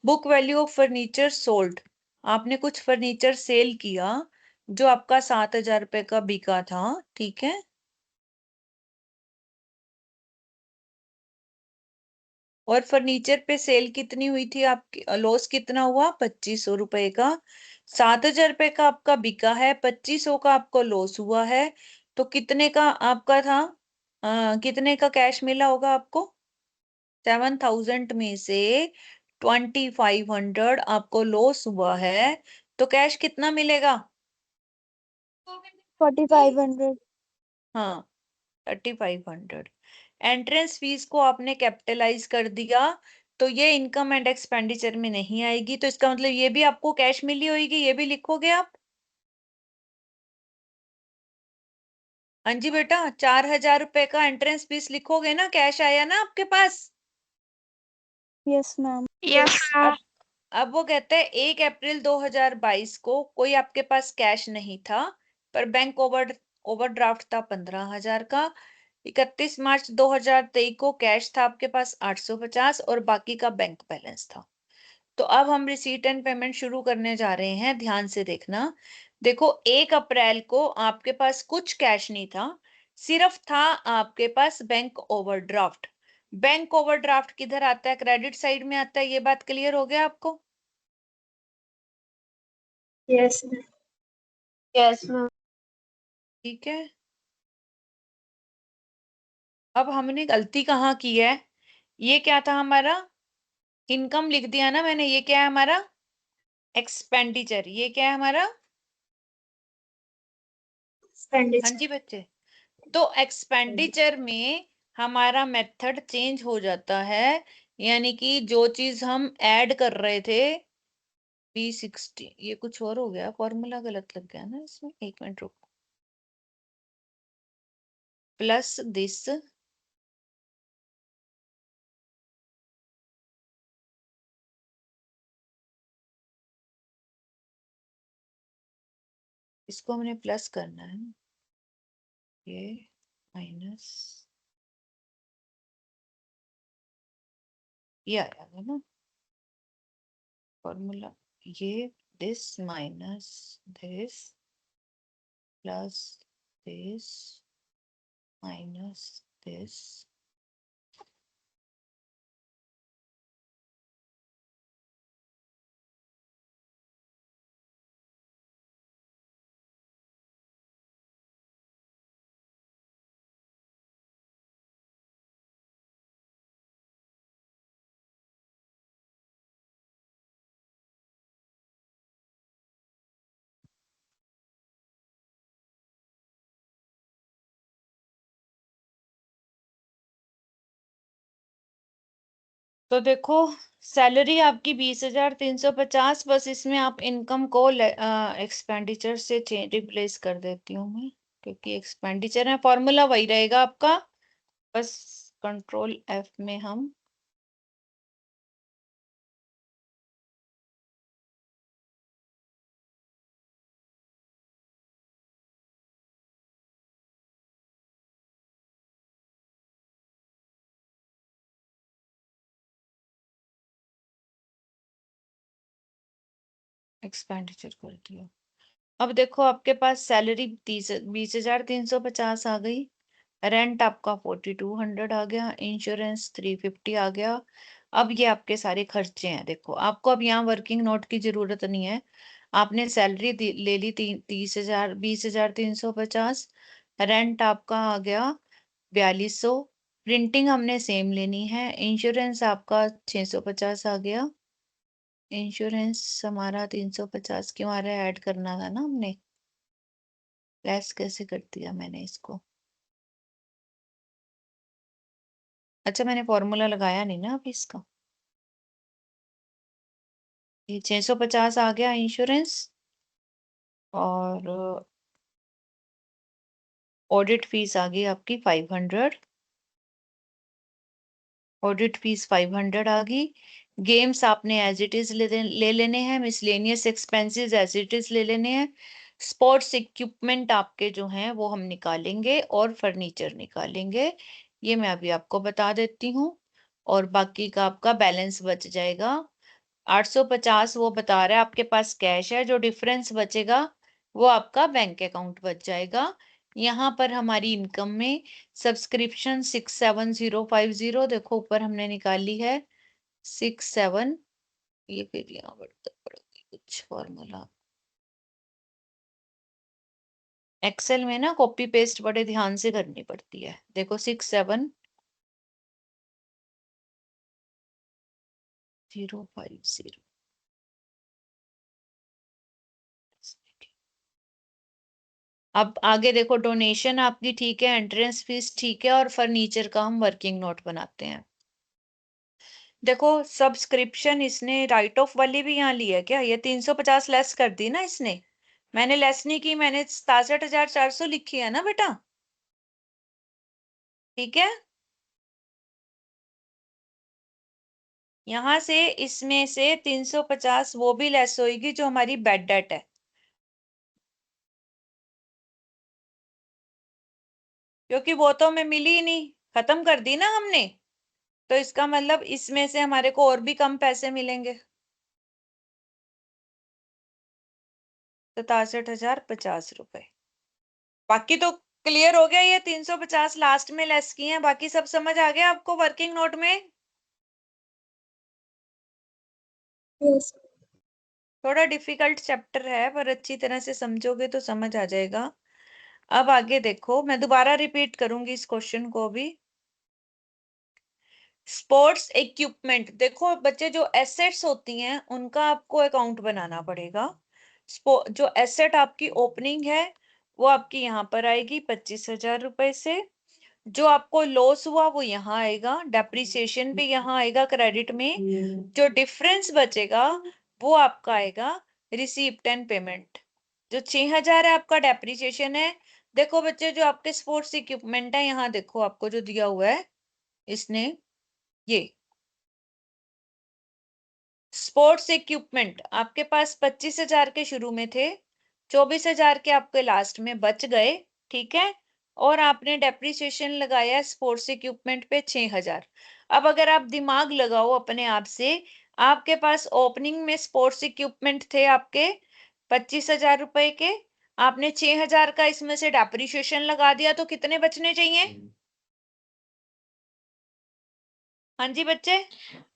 Book value of furniture sold, आपने कुछ फर्नीचर सेल किया जो आपका 7000 रुपए का बिका था। ठीक है, और फर्नीचर पे सेल कितनी हुई थी आपकी? लॉस कितना हुआ? 2500 रुपए का। 7000 रुपए का आपका बिका है, 2500 का आपको लॉस हुआ है, तो कितने का आपका था? कितने का कैश मिला होगा आपको? 7000 में से 2500 आपको लॉस हुआ है, तो कैश कितना मिलेगा? 4500. हाँ, 3500। एंट्रेंस फीस को आपने कैपिटलाइज कर दिया, तो ये इनकम एंड एक्सपेंडिचर में नहीं आएगी, तो इसका मतलब ये भी आपको कैश मिली होगी, ये भी लिखोगे आप? हाँ जी बेटा, 4000 रुपए का एंट्रेंस फीस लिखोगे ना? कैश आया ना आपके पास? Yes, ma'am. यस अब अब वो कहते हैं 1 अप्रैल 2022 को कोई आपके पास कैश नहीं था, पर बैंक ओवरड्राफ्ट था 15,000 का। 31 मार्च 2023 को कैश था आपके पास 850 और बाकी का बैंक बैलेंस था। तो अब हम रिसीट एंड पेमेंट शुरू करने जा रहे हैं, ध्यान से देखना। देखो, 1 अप्रैल को आपके पास कुछ कैश नहीं था, सिर्फ था आपके पास बैंक ओवरड्राफ्ट। बैंक ओवरड्राफ्ट किधर आता है? क्रेडिट साइड में आता है। ये बात क्लियर हो गया आपको? Yes, ma'am. Yes, ma'am. ठीक है, अब हमने गलती कहाँ की है? ये क्या था हमारा? इनकम लिख दिया ना मैंने, ये क्या है हमारा? एक्सपेंडिचर। ये क्या है हमारा? हाँ Expenditure. जी बच्चे, तो एक्सपेंडिचर में हमारा मेथड चेंज हो जाता है, यानी कि जो चीज हम ऐड कर रहे थे B60, ये कुछ और हो गया, फॉर्मूला गलत लग गया ना इसमें, 1 मिनट रुको। प्लस दिस इसको हमने प्लस करना है, ये माइनस, ये आया है ना फॉर्मूला, ये this minus this plus this minus this. तो देखो, सैलरी आपकी 20,350, बस इसमें आप इनकम को एक्सपेंडिचर से रिप्लेस कर देती हूँ मैं, क्योंकि एक्सपेंडिचर है, फॉर्मूला वही रहेगा आपका, बस Ctrl+F में हम एक्सपेंडिचर कर दिया। अब देखो आपके पास सैलरी 20,350 आ गई, रेंट आपका 4200 आ गया, इंश्योरेंस 350 आ गया। अब ये आपके सारे खर्चे हैं। देखो आपको अब यहाँ वर्किंग नोट की जरूरत नहीं है, आपने सैलरी ले ली 20,350, रेंट आपका आ गया 4200, प्रिंटिंग हमने सेम लेनी है, इंश्योरेंस आपका 650 आ गया, इंश्योरेंस हमारा 350 क्यों आ रहा है, ऐड करना था ना हमने, लेस कैसे कर दिया मैंने इसको, अच्छा मैंने फॉर्मूला लगाया नहीं ना अभी इसका। ये 650 आ गया इंश्योरेंस, और ऑडिट फीस आ गई आपकी 500, ऑडिट फीस 500 आ गई। गेम्स आपने एज इट इज ले लेने हैं, miscellaneous expenses as it is ले लेने हैं, स्पोर्ट्स इक्विपमेंट आपके जो हैं वो हम निकालेंगे, और फर्नीचर निकालेंगे, ये मैं अभी आपको बता देती हूँ। और बाकी का आपका बैलेंस बच जाएगा 850, वो बता रहा है आपके पास कैश है, जो डिफरेंस बचेगा वो आपका बैंक अकाउंट बच जाएगा। यहाँ पर हमारी इनकम में सब्सक्रिप्शन 67050, देखो ऊपर हमने निकाली है 67, ये फिर यहाँ बढ़ता पड़ेगा कुछ फॉर्मूला, एक्सेल में ना कॉपी पेस्ट बड़े ध्यान से करनी पड़ती है। देखो 67050, अब आगे देखो डोनेशन आपकी ठीक है, एंट्रेंस फीस ठीक है, और फर्नीचर का हम वर्किंग नोट बनाते हैं। देखो सब्सक्रिप्शन इसने राइट ऑफ वाली भी यहाँ ली है क्या, ये 350 लेस कर दी ना इसने, मैंने लेस नहीं की, मैंने 67,400 लिखी है ना बेटा, ठीक है। यहाँ से इसमें से 350 वो भी लेस होगी जो हमारी बेड डेट है, क्योंकि वो तो हमें मिली ही नहीं, खत्म कर दी ना हमने, तो इसका मतलब इसमें से हमारे को और भी कम पैसे मिलेंगे, 67,050 रुपए। बाकी तो क्लियर हो गया, ये 350 लास्ट में लेस की हैं, बाकी सब समझ आ गया आपको वर्किंग नोट में। Yes. थोड़ा डिफिकल्ट चैप्टर है, पर अच्छी तरह से समझोगे तो समझ आ जाएगा। अब आगे देखो, मैं दोबारा रिपीट करूंगी इस क्वेश्चन को भी। स्पोर्ट्स इक्विपमेंट, देखो बच्चे जो एसेट्स होती हैं उनका आपको अकाउंट बनाना पड़ेगा। जो एसेट आपकी ओपनिंग है वो आपकी यहाँ पर आएगी 25,000 रुपए से, जो आपको लॉस हुआ वो यहाँ आएगा, डेप्रिसिएशन भी यहाँ आएगा क्रेडिट में, जो डिफरेंस बचेगा वो आपका आएगा रिसीप्ट एंड पेमेंट। जो 6,000 है आपका डेप्रिसिएशन है। देखो बच्चे जो आपके स्पोर्ट्स इक्विपमेंट है, यहाँ देखो आपको जो दिया हुआ है इसने, ये स्पोर्ट्स इक्विपमेंट आपके पास 25,000 के शुरू में थे, 24,000 के आपके लास्ट में बच गए, ठीक है, और आपने डेप्रिसिएशन लगाया स्पोर्ट्स इक्विपमेंट पे 6,000। अब अगर आप दिमाग लगाओ अपने आप से, आपके पास ओपनिंग में स्पोर्ट्स इक्विपमेंट थे आपके 25,000 रुपए के, आपने 6,000 का इसमें से डेप्रिसिएशन लगा दिया, तो कितने बचने चाहिए? हाँ जी बच्चे,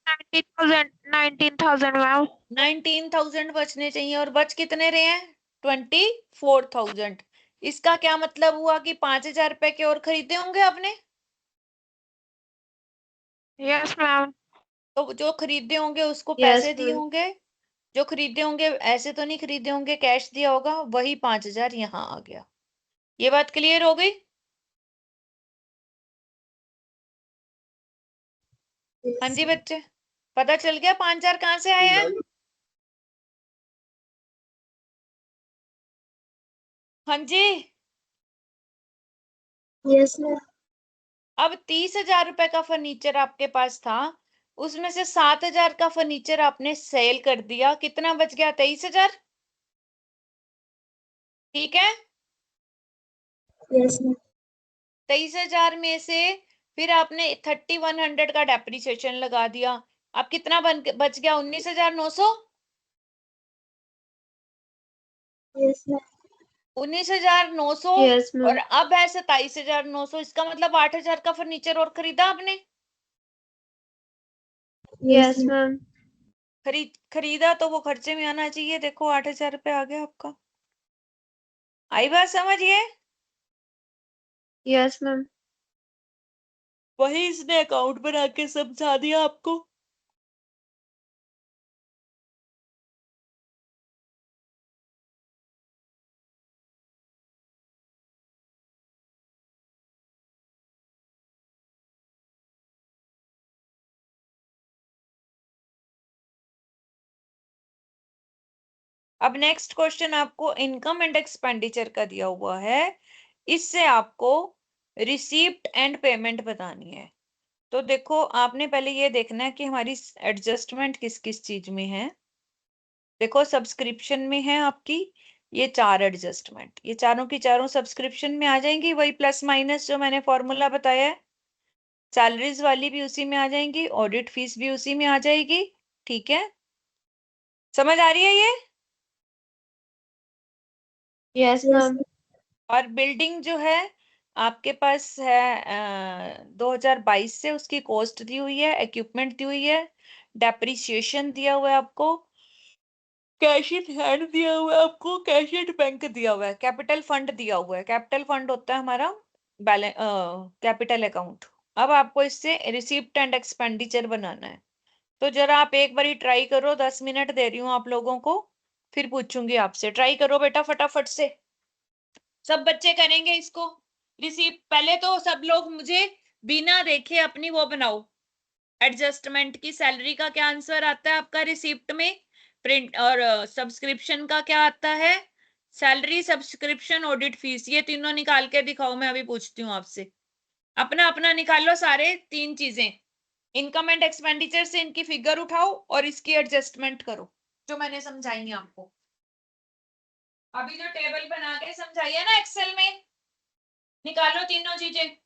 19,000 मैम। 19,000 बचने चाहिए, और बच कितने रहे हैं? 24,000। इसका क्या मतलब हुआ कि 5,000 रुपए के और खरीदे होंगे आपने, यस मैम। तो जो खरीदे होंगे उसको Yes, पैसे दिए ma'am. होंगे, जो खरीदे होंगे ऐसे तो नहीं खरीदे होंगे, कैश दिया होगा, वही 5,000 यहाँ आ गया। ये बात क्लियर हो गई? हाँ Yes. जी बच्चे, पता चल गया 5,000 कहाँ से आए हैं? हाँ जी। Yes, ma'am. अब 30,000 रुपए का फर्नीचर आपके पास था, उसमें से 7,000 का फर्नीचर आपने सेल कर दिया, कितना बच गया? 23,000, ठीक है। Yes, ma'am. 23,000 में से फिर आपने 3,100 का डेप्रिसिएशन लगा दिया, अब कितना बच गया? 19,900। Yes, ma'am. 19,900 Yes, ma'am. और अब है 27,900, इसका मतलब 8,000 का फर्नीचर और खरीदा आपने? Yes, ma'am. खरीदा तो वो खर्चे में आना चाहिए। देखो 8,000 रुपये आ गया आपका। आई बात समझिए? Yes, ma'am. वही इसने अकाउंट बना के समझा दिया आपको। अब नेक्स्ट क्वेश्चन आपको इनकम एंड एक्सपेंडिचर का दिया हुआ है, इससे आपको रिसीप्ट एंड पेमेंट बतानी है। तो देखो आपने पहले ये देखना है कि हमारी एडजस्टमेंट किस किस चीज में है। देखो सब्सक्रिप्शन में है आपकी ये 4 एडजस्टमेंट, ये चारों की चारों सब्सक्रिप्शन में आ जाएंगी, वही प्लस माइनस जो मैंने फॉर्मूला बताया है। सैलरीज वाली भी उसी में आ जाएंगी, ऑडिट फीस भी उसी में आ जाएगी। ठीक है, समझ आ रही है ये? Yes, Yes, ma'am. ma'am. और बिल्डिंग जो है आपके पास है 2022 से उसकी कॉस्ट दी हुई है, इक्विपमेंट दी हुई है, डेप्रिसिएशन दिया हुआ है आपको, कैश इन हैंड दिया हुआ है आपको, कैश इन बैंक दिया हुआ है, कैपिटल फंड दिया हुआ है। कैपिटल फंड होता है हमारा बैलेंस कैपिटल अकाउंट। अब आपको इससे रिसीप्ट एंड एक्सपेंडिचर बनाना है। तो जरा आप एक बारी ट्राई करो, 10 मिनट दे रही हूँ आप लोगों को, फिर पूछूंगी आपसे। ट्राई करो बेटा फटाफट से, सब बच्चे करेंगे इसको। रिसीप्ट पहले तो सब लोग मुझे बिना देखे अपनी वो बनाओ, एडजस्टमेंट की सैलरी का क्या आंसर आता है आपका रिसीप्ट में, प्रिंट और सब्सक्रिप्शन का क्या आता है, सैलरी सब्सक्रिप्शन ऑडिट फीस, ये तीनों निकाल के दिखाओ। मैं अभी पूछती हूँ आपसे, अपना अपना निकाल लो सारे तीन चीजें। इनकम एंड एक्सपेंडिचर से इनकी फिगर उठाओ और इसकी एडजस्टमेंट करो जो मैंने समझाई है आपको। अभी जो टेबल बना के समझाई है ना एक्सेल में, निकालो तीनों चीजें।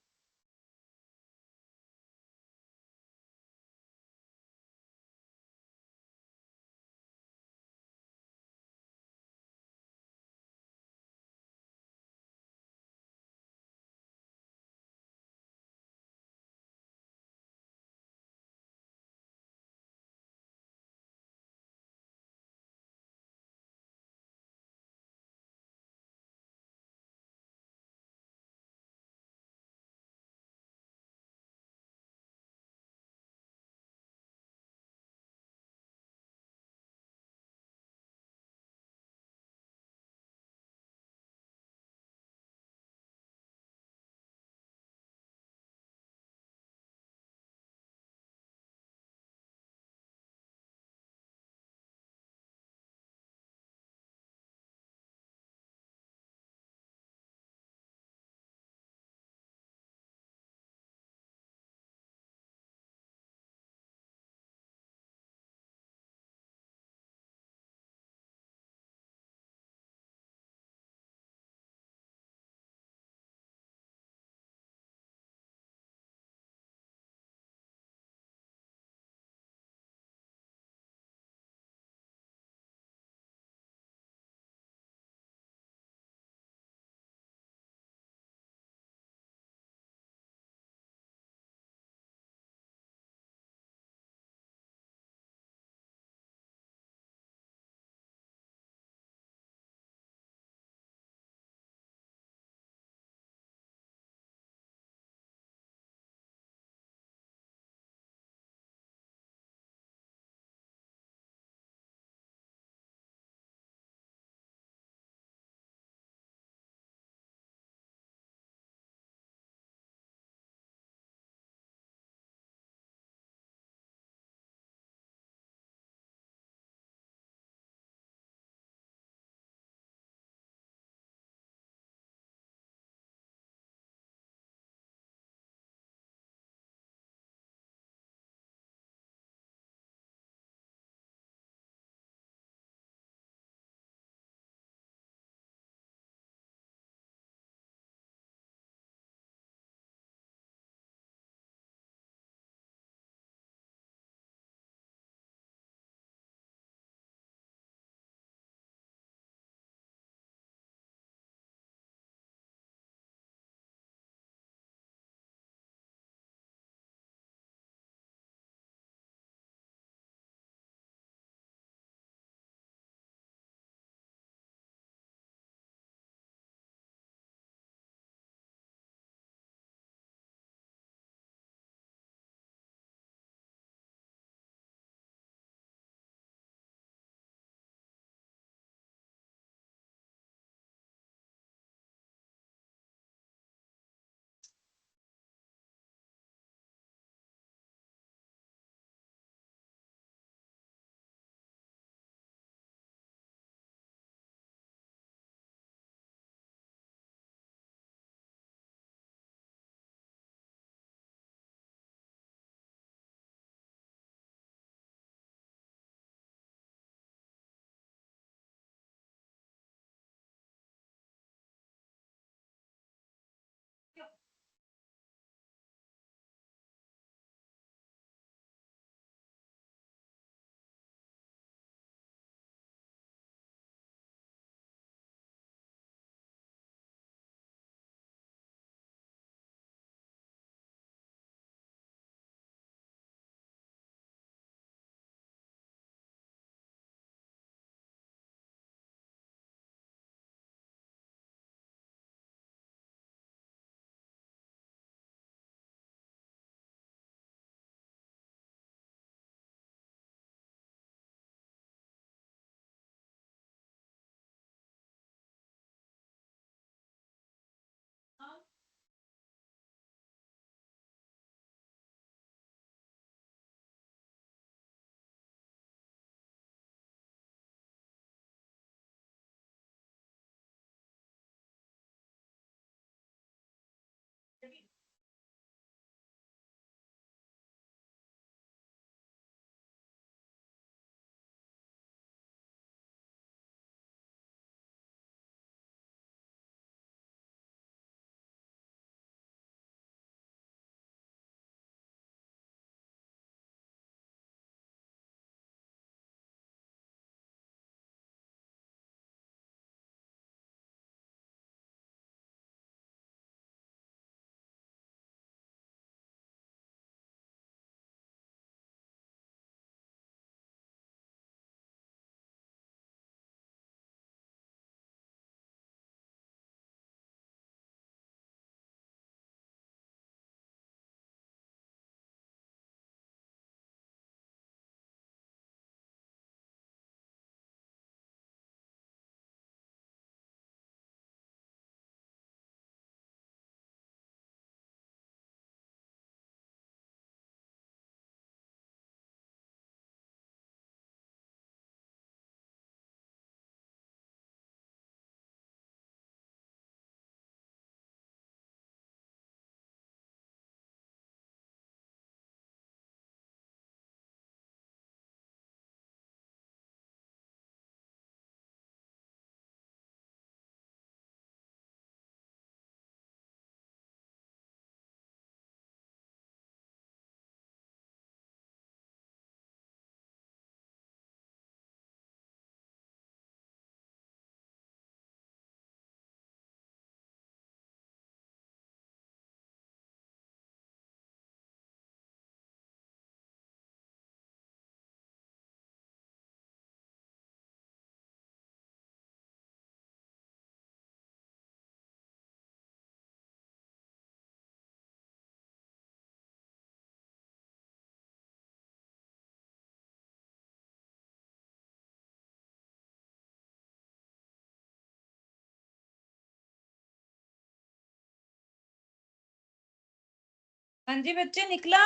हाँ जी बच्चे, निकला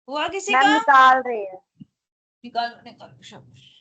हुआ किसी मैम का? निकाल रहे हैं। निकालो निकालो, शाबाश।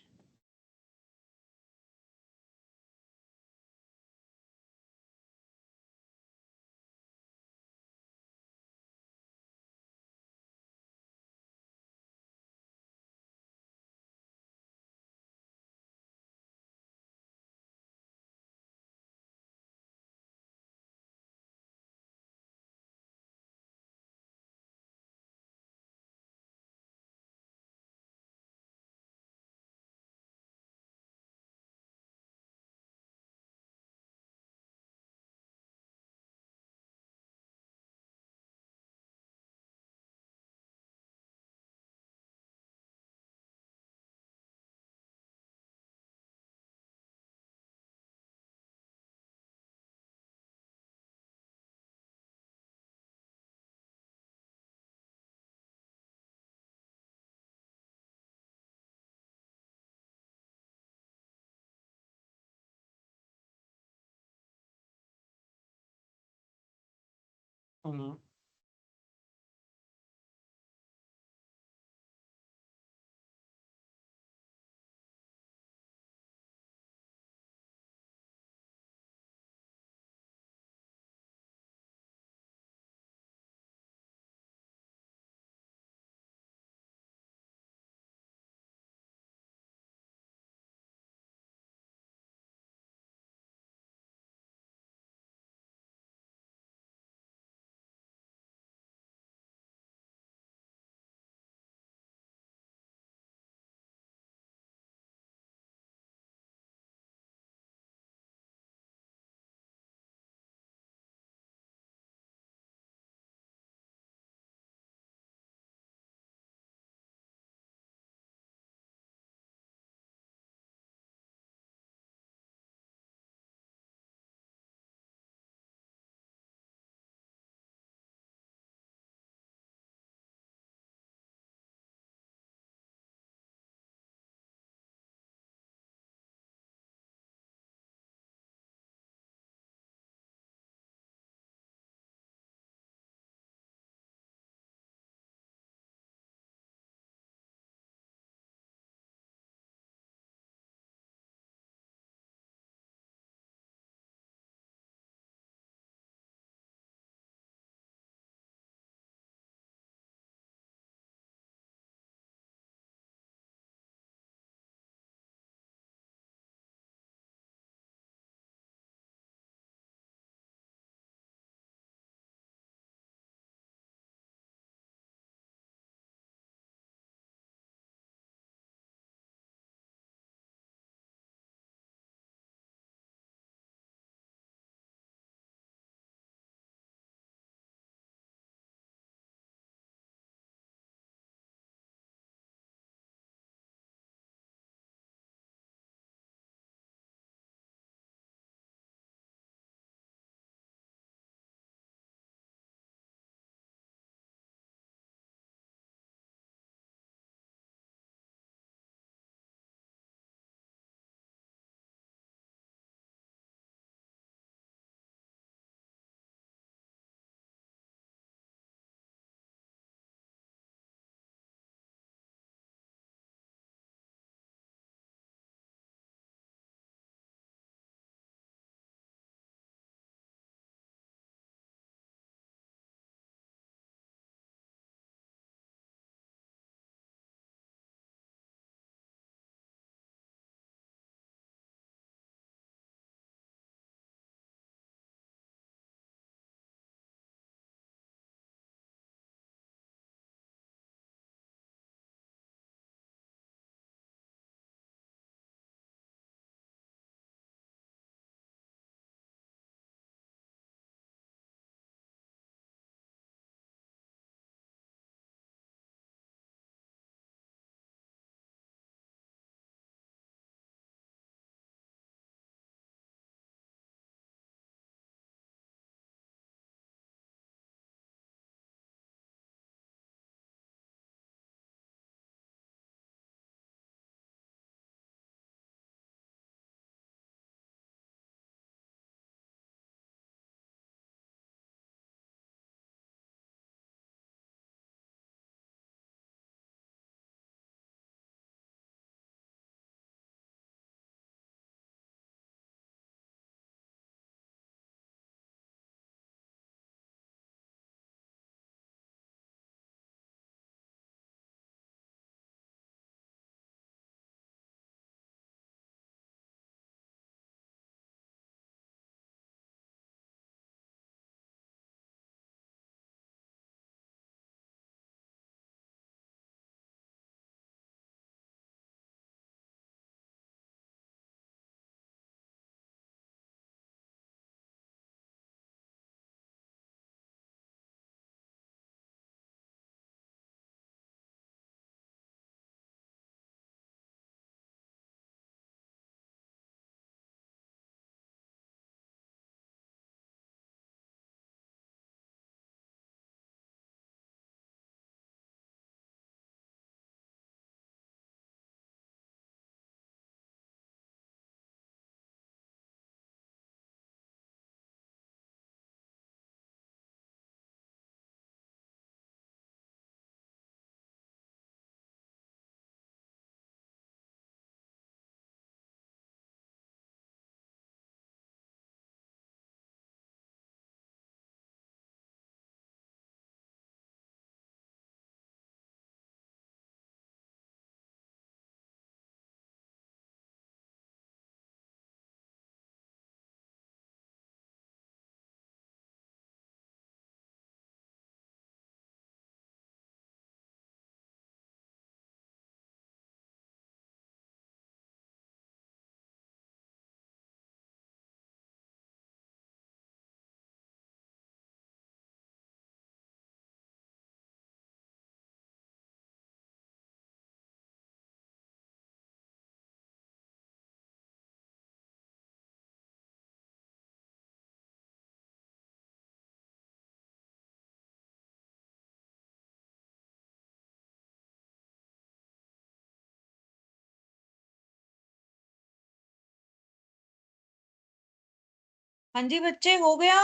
हाँ जी बच्चे, हो गया।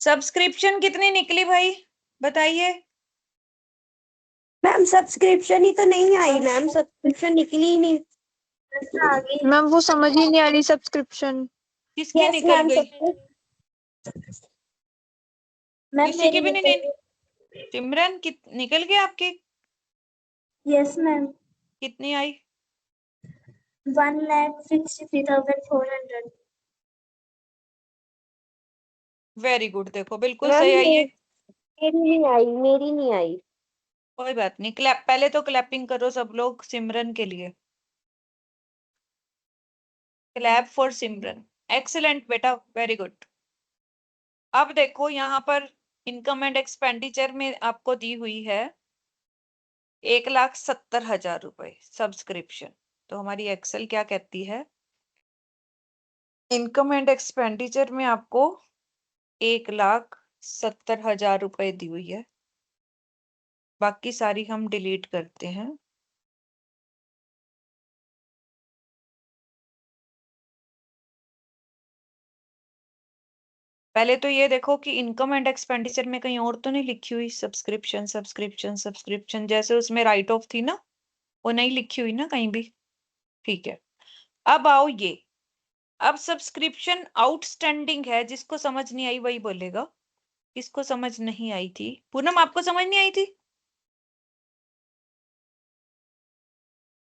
सब्सक्रिप्शन कितनी निकली भाई, बताइए। मैम सब्सक्रिप्शन ही तो नहीं आई मैम, सब्सक्रिप्शन निकली ही नहीं। आ गई। मैम वो समझ ही नहीं आ रही सब्सक्रिप्शन। किसकी यस निकल मैम गई? मैम किसी की मेरी भी नहीं निकल सिमरन निकल गई आपकी? Yes ma'am. कितनी आई? 1,63,400। वेरी गुड, देखो बिल्कुल मैम सही आई है। मेरी नहीं आई, मेरी नहीं आई। कोई बात नहीं, क्लैप पहले तो क्लैपिंग करो सब लोग सिमरन के लिए। Clap for Simran. एक्सीलेंट बेटा, वेरी गुड। अब देखो यहाँ पर इनकम एंड एक्सपेंडिचर में आपको दी हुई है 1,70,000 रुपए सब्सक्रिप्शन। तो हमारी एक्सेल क्या कहती है, इनकम एंड एक्सपेंडिचर में आपको 1,70,000 रुपए दी हुई है। बाकी सारी हम डिलीट करते हैं। पहले तो ये देखो कि इनकम एंड एक्सपेंडिचर में कहीं और तो नहीं लिखी हुई सब्सक्रिप्शन सब्सक्रिप्शन सब्सक्रिप्शन, जैसे उसमें राइट ऑफ थी ना, वो नहीं लिखी हुई ना कहीं भी। ठीक है, अब आओ ये, अब सब्सक्रिप्शन आउटस्टैंडिंग है, जिसको समझ नहीं आई वही बोलेगा। किसको समझ नहीं आई थी? पूनम आपको समझ नहीं आई थी?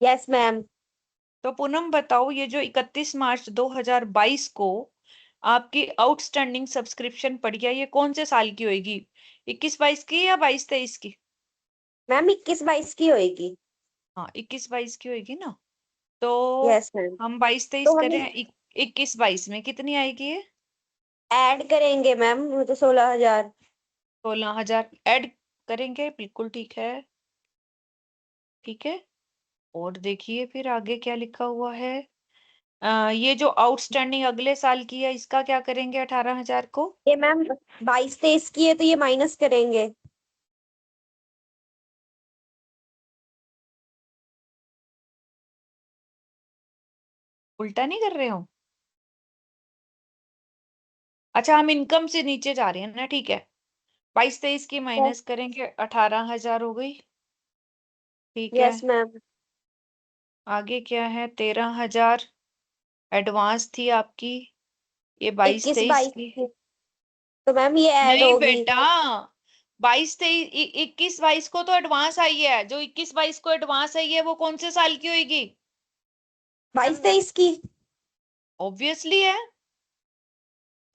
Yes ma'am. तो पूनम बताओ, ये जो 31 मार्च 2022 को आपकी आउटस्टैंडिंग सब्सक्रिप्शन पड़ी है, ये कौन से साल की होगी? 21-22 की या 22-23 की? मैम 21-22 की होएगी। हाँ 21-22 की होगी ना। तो यस मैम। हम 22-23 तो हम करें, 21-22 में कितनी आएगी ये? ऐड करेंगे मैम, वो तो 16,000। 16,000 ऐड करेंगे, बिल्कुल ठीक है। ठीक है, और देखिए फिर आगे क्या लिखा हुआ है। ये जो आउटस्टैंडिंग अगले साल की है, इसका क्या करेंगे 18,000 को? ये मैम 22-23 की है तो ये माइनस करेंगे। उल्टा नहीं कर रहे हो? अच्छा, हम इनकम से नीचे जा रहे हैं ना, ठीक है। 22-23 की माइनस करेंगे, 18,000 हो गई। ठीक है, यस मैम। आगे क्या है? 13,000 एडवांस थी आपकी, ये 22-23 21-22 की। की तो मैम ये ऐड नहीं होगी। बेटा, 22-23 21-22 को तो एडवांस आई है, जो 21-22 को एडवांस आई है वो कौन से साल की होगी? 22-23 की। ऑब्वियसली है।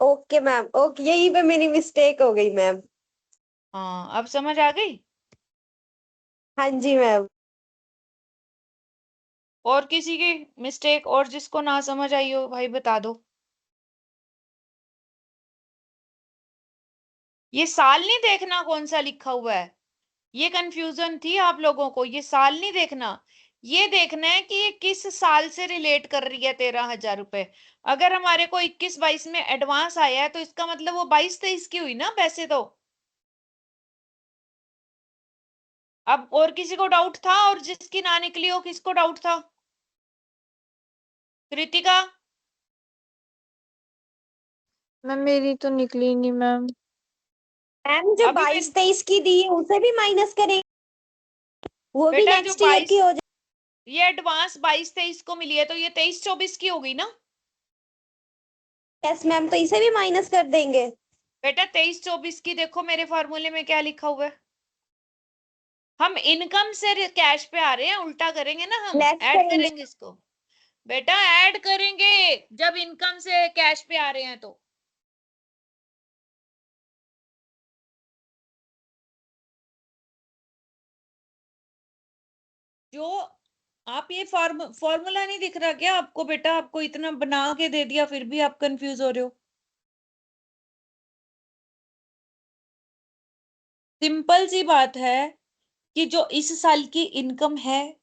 ओके मैम, ओके, यही पे मेरी मिस्टेक हो गई मैम। हाँ, अब समझ आ गई। हाँ जी मैम। और किसी की मिस्टेक, और जिसको ना समझ आई हो भाई बता दो। ये साल नहीं देखना कौन सा लिखा हुआ है, ये कंफ्यूजन थी आप लोगों को। ये साल नहीं देखना, ये देखना है कि ये किस साल से रिलेट कर रही है 13,000 रुपए। अगर हमारे को 21-22 में एडवांस आया है तो इसका मतलब वो 22-23 की हुई ना वैसे तो। अब और किसी को डाउट था? और जिसकी ना निकली हो, किसको डाउट था? कृतिका? मैम मेरी तो निकली ही नहीं मैम। मैम जो अभी मैं 22-23 की दी है उसे भी माइनस करेंगे, वो भी बेटा जो नेक्स्ट ईयर 22, की हो जाए। ये एडवांस 22-23 को मिली है तो ये 23-24 की हो गई ना। यस मैम, तो इसे भी माइनस कर देंगे। बेटा 23-24 की देखो मेरे फार्मूले में क्या लिखा हुआ है। हम इनकम से कैश पे आ रहे हैं, उल्टा करेंगे ना, हम लेस ऐड करेंगे। करेंगे इसको। बेटा ऐड करेंगे जब इनकम से कैश पे आ रहे हैं तो। जो आप ये फॉर्मूला नहीं दिख रहा क्या आपको? बेटा आपको इतना बना के दे दिया फिर भी आप कंफ्यूज हो रहे हो। सिंपल सी बात है कि जो इस साल की इनकम है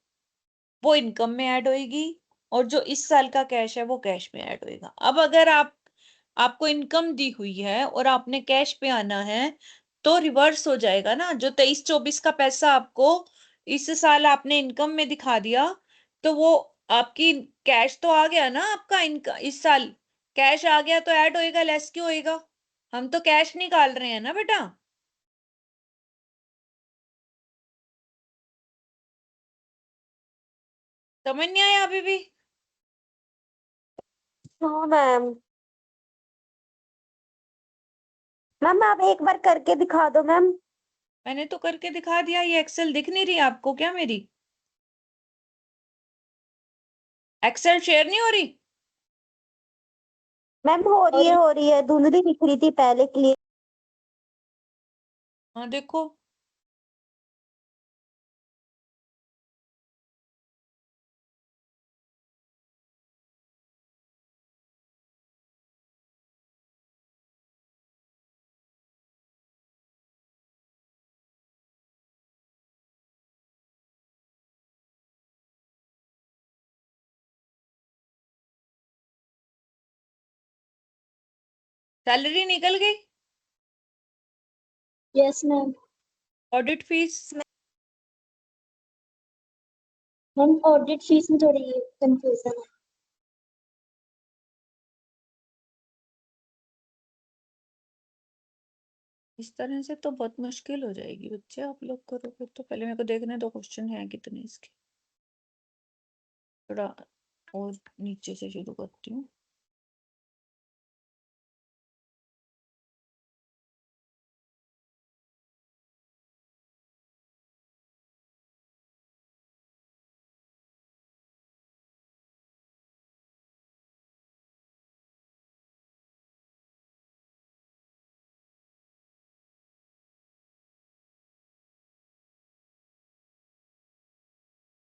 वो इनकम में ऐड होएगी, और जो इस साल का कैश है वो कैश में ऐड होएगा। अब अगर आपको इनकम दी हुई है और आपने कैश पे आना है, तो रिवर्स हो जाएगा ना। जो 23-24 का पैसा आपको इस साल आपने इनकम में दिखा दिया, तो वो आपकी कैश तो आ गया ना आपका, इनका इस साल कैश आ गया तो ऐड होएगा, लेस क्यों होएगा? हम तो कैश निकाल रहे हैं ना बेटा। समझ नहीं आया अभी भी? हाँ मैम। मैम आप एक बार करके दिखा दो मैम। मैंने तो करके दिखा दिया। ये एक्सेल दिख नहीं रही आपको क्या मेरी? एक्सेल शेयर नहीं हो रही? मैम हो रही है, धुंधली दिख रही थी पहले, क्लियर। हाँ देखो। सैलरी निकल गई। Yes ma'am. Audit fees. Ma'am audit fees में थोड़ी कंफ्यूजन है। इस तरह से तो बहुत मुश्किल हो जाएगी बच्चे, आप लोग करोगे तो। पहले मेरे को देखने दो क्वेश्चन है कितने इसके। थोड़ा और नीचे से शुरू करती हूँ।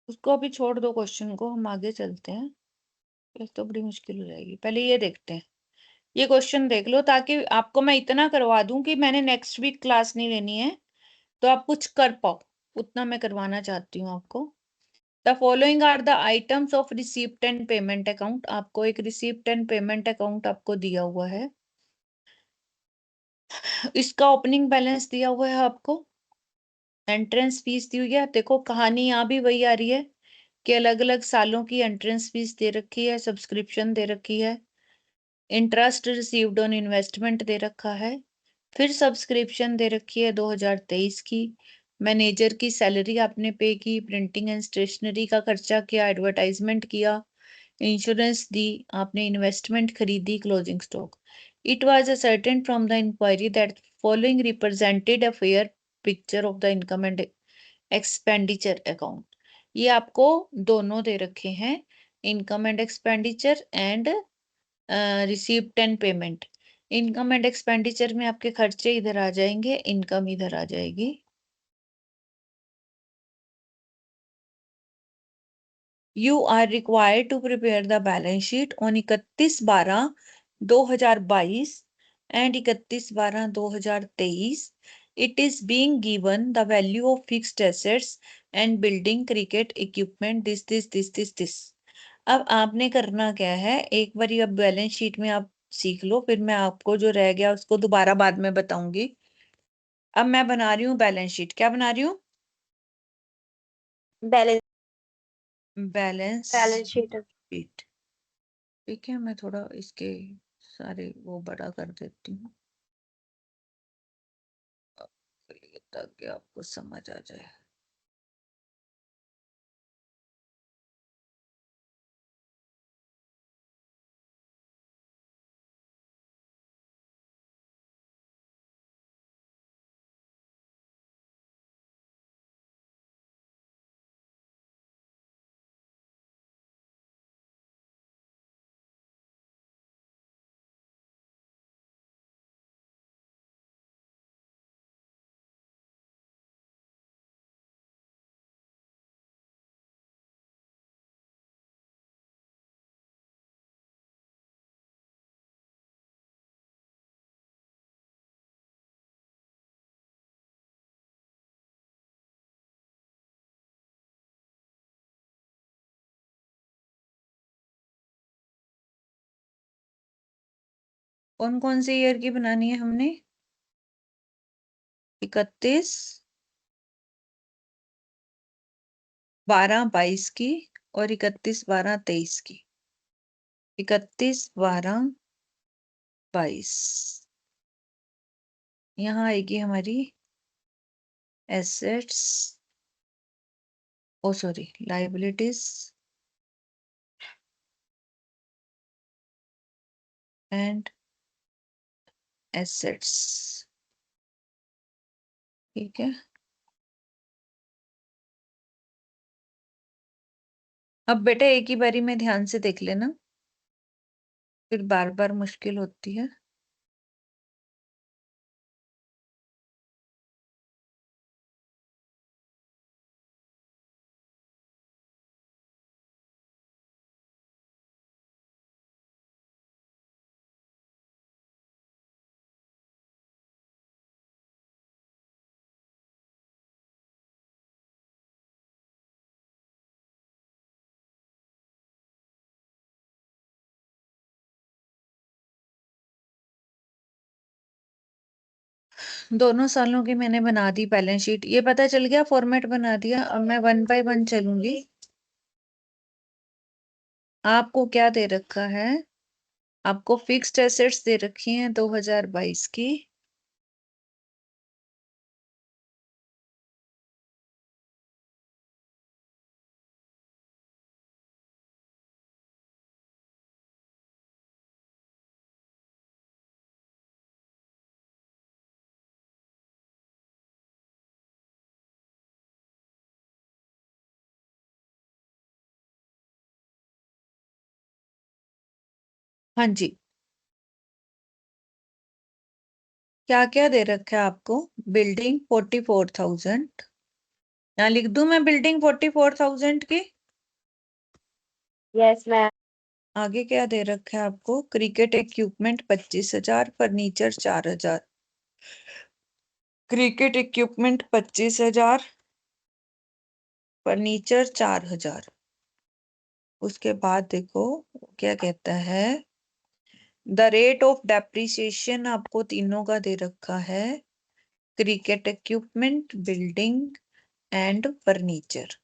उसको अभी छोड़ दो, क्वेश्चन को हम आगे चलते हैं। ये तो बड़ी मुश्किल हो जाएगी। पहले ये देखते हैं। ये क्वेश्चन देख लो ताकि आपको मैं इतना करवा दूं कि मैंने नेक्स्ट वीक क्लास नहीं लेनी है तो आप कुछ कर पाओ। उतना मैं करवाना चाहती हूँ आपको। The following are the items of receipt and payment account. आपको एक रिसीप्ट एंड पेमेंट अकाउंट आपको दिया हुआ है। इसका ओपनिंग बैलेंस दिया हुआ है आपको। एंट्रेंस फीस दी हुई है। देखो कहानी यहाँ भी वही आ रही है कि अलग अलग सालों की एंट्रेंस फीस दे रखी है, सब्सक्रिप्शन दे रखी है, इंटरेस्ट रिसीव्ड ऑन इन्वेस्टमेंट दे रखा है, फिर सब्सक्रिप्शन दे रखी है 2023 की, मैनेजर की सैलरी आपने पे की, प्रिंटिंग एंड स्टेशनरी का खर्चा किया, एडवर्टाइजमेंट किया, इंश्योरेंस दी, आपने इन्वेस्टमेंट खरीदी, closing stock. It was ascertained from the inquiry that following represented a fair picture of the income and expenditure account. ये आपको दोनों दे रखे हैं, income and expenditure and receipt and payment. Income and expenditure में आपके खर्चे इधर आ जाएंगे, इनकम इधर आ जाएगी। You are required to prepare the balance sheet on 31/12/2022 and 31/12/2023। It is being given the value of fixed assets and building cricket equipment this. अब आपने करना क्या है, एक बार अब बैलेंस शीट में आप सीख लो, फिर मैं आपको जो रह गया उसको दोबारा बाद में बताऊंगी। अब मैं बना रही हूँ बैलेंस शीट। क्या बना रही हूँ? Balance balance balance sheet. Sheet. ठीक है, मैं थोड़ा इसके सारे वो बड़ा कर देती हूँ ताकि आपको समझ आ जाए। कौन कौन से ईयर की बनानी है हमने? 31/12/22 की और 31/12/23 की। 31/12/22 22। यहाँ आएगी हमारी assets, oh sorry liabilities and assets. ठीक है, अब बेटा एक ही बारी में ध्यान से देख लेना, फिर बार बार मुश्किल होती है। दोनों सालों की मैंने बना दी बैलेंस शीट, ये पता चल गया, फॉर्मेट बना दिया। अब मैं 1 बाय 1 चलूंगी। आपको क्या दे रखा है? आपको फिक्स्ड एसेट्स दे रखी हैं 2022 की, हाँ जी। क्या क्या दे रखा है आपको? बिल्डिंग 44,000, यहाँ लिख दूं मैं बिल्डिंग 44,000 की। Yes ma'am. आगे क्या दे रखा है आपको? Cricket equipment 25,000, furniture 4,000। Cricket equipment 25,000, furniture 4,000। उसके बाद देखो क्या कहता है, द रेट ऑफ डेप्रिसिएशन आपको तीनों का दे रखा है, cricket equipment, building and furniture.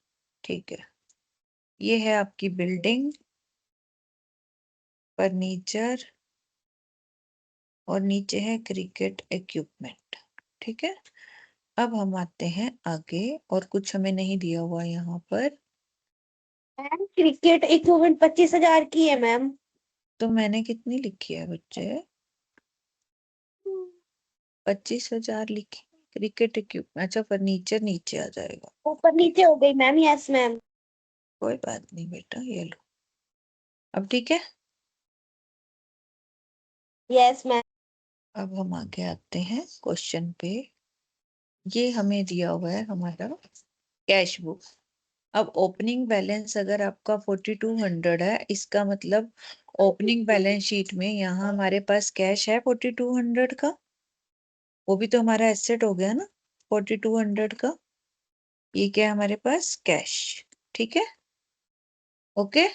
ठीक है, ये है आपकी बिल्डिंग, फर्नीचर और नीचे है क्रिकेट इक्विपमेंट। ठीक है, अब हम आते हैं आगे, और कुछ हमें नहीं दिया हुआ यहाँ पर। मैम क्रिकेट इक्विपमेंट 25,000 की है मैम। तो मैंने कितनी लिखी है बच्चे? 25,000 लिखी। क्रिकेट इक्विपमेंट, अच्छा फर्नीचर नीचे आ जाएगा। ऊपर नीचे हो गई मैम। Yes ma'am. कोई बात नहीं बेटा, ये लो। अब ठीक है, यस मैम। अब हम आगे आते हैं क्वेश्चन पे। ये हमें दिया हुआ है हमारा कैश बुक। अब ओपनिंग बैलेंस अगर आपका 4200 है, इसका मतलब ओपनिंग बैलेंस शीट में यहाँ हमारे पास कैश है 4200 का, वो भी तो हमारा एसेट हो गया ना 4200 का। ये क्या है हमारे पास? कैश। ठीक है, okay.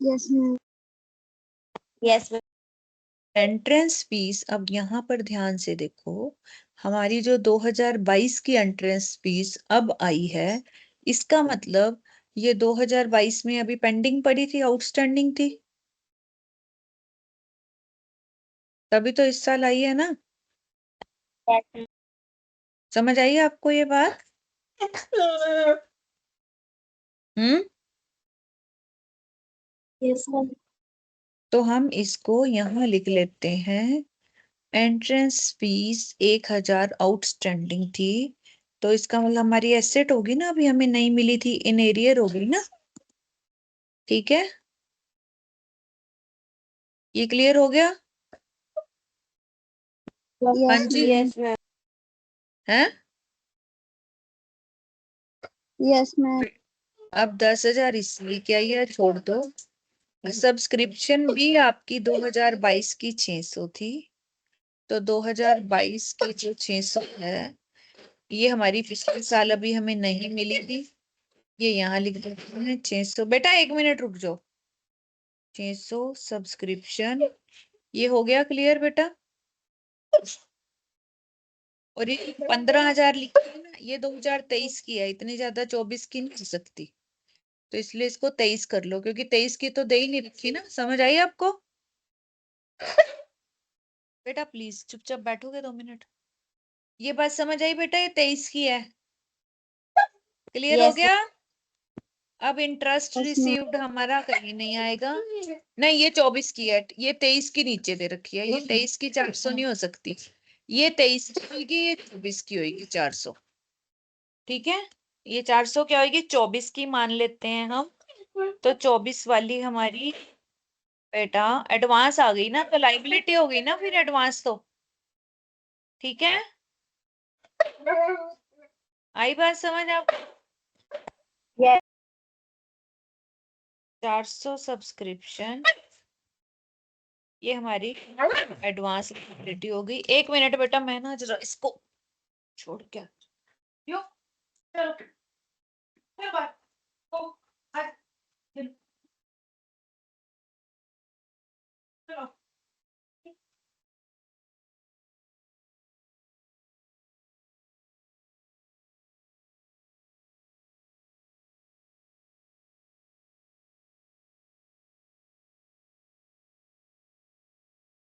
Yes ma'am. Yes ma'am. Entrance fees, अब यहाँ पर ध्यान से देखो, हमारी जो 2022 की एंट्रेंस फीस अब आई है, इसका मतलब ये 2022 में अभी पेंडिंग पड़ी थी, आउटस्टैंडिंग थी, तभी तो इस साल आई है ना। समझ आई आपको ये बात? हम्म। Yes ma'am. तो हम इसको यहाँ लिख लेते हैं, एंट्रेंस फीस 1,000 आउटस्टैंडिंग थी, तो इसका मतलब हमारी एसेट होगी ना, अभी हमें नहीं मिली थी, इन एरियर होगी ना। ठीक है, ये क्लियर हो गया? हाँ जी, यस मैम। है। Yes ma'am. अब 10,000 इसलिए क्या, ये छोड़ दो। सब्सक्रिप्शन भी आपकी 2022 की 600 थी, तो 2022 की जो 600 है, ये हमारी पिछले साल अभी हमें नहीं मिली थी, ये यहाँ लिख देते हैं 600। बेटा 1 मिनट रुक जाओ। 600 सब्सक्रिप्शन, ये हो गया क्लियर बेटा? और ये 15,000 लिखी है ना, ये 2023 की है, इतनी ज्यादा 24 की नहीं हो सकती, तो इसलिए इसको 23 कर लो, क्योंकि 23 की तो दे ही नहीं रखी ना। समझ आई आपको? बेटा प्लीज चुपचाप बैठोगे 2 मिनट। ये बात समझ आई बेटा, ये 23 की है, क्लियर हो Yes, गया। अब इंटरेस्ट Yes, ma'am. रिसीव्ड हमारा कहीं नहीं आएगा, नहीं ये 24 की है, ये 23 की नीचे दे रखी है, ये 23 की 400 नहीं हो सकती, ये 23 की होगी, ये 24 की होगी 400, ठीक है। ये 400 क्या होगी, 24 की मान लेते हैं हम, तो 24 वाली हमारी बेटा एडवांस आ गई ना, तो लाइबिलिटी हो गई ना फिर एडवांस तो, ठीक है। आई बात समझ आप। yes. 400 सब्सक्रिप्शन, ये हमारी एडवांस लाइबिलिटी हो गई। 1 मिनट बेटा, मैं ना जरा इसको छोड़ के यो, चलो फिर बात ओ, आज, चलो।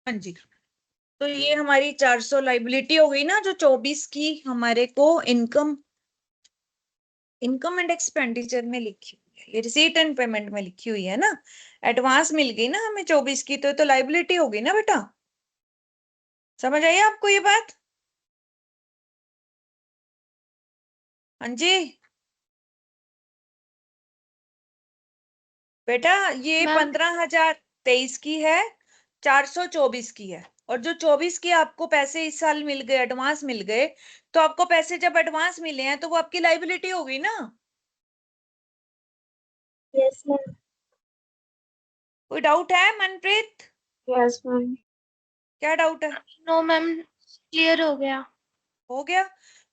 हाँ जी, तो ये हमारी 400 लाइबिलिटी हो गई ना, जो 24 की हमारे को इनकम एंड एक्सपेंडिचर में लिखी हुई है, ये रिसीट एंड पेमेंट में लिखी हुई है ना। एडवांस मिल गई ना हमें 24 की, तो लाइबिलिटी हो गई ना बेटा, समझ आई आपको ये बात। हाँ जी बेटा, ये मैम 15,023 की है, 424 की है, और जो 24 की आपको पैसे इस साल मिल गए, एडवांस मिल गए, तो आपको पैसे जब एडवांस मिले हैं तो वो आपकी लाइबिलिटी हो गई ना। Yes, ma'am. कोई डाउट है मनप्रीत, Yes, ma'am. क्या डाउट है। नो मैम, क्लियर हो गया। हो गया।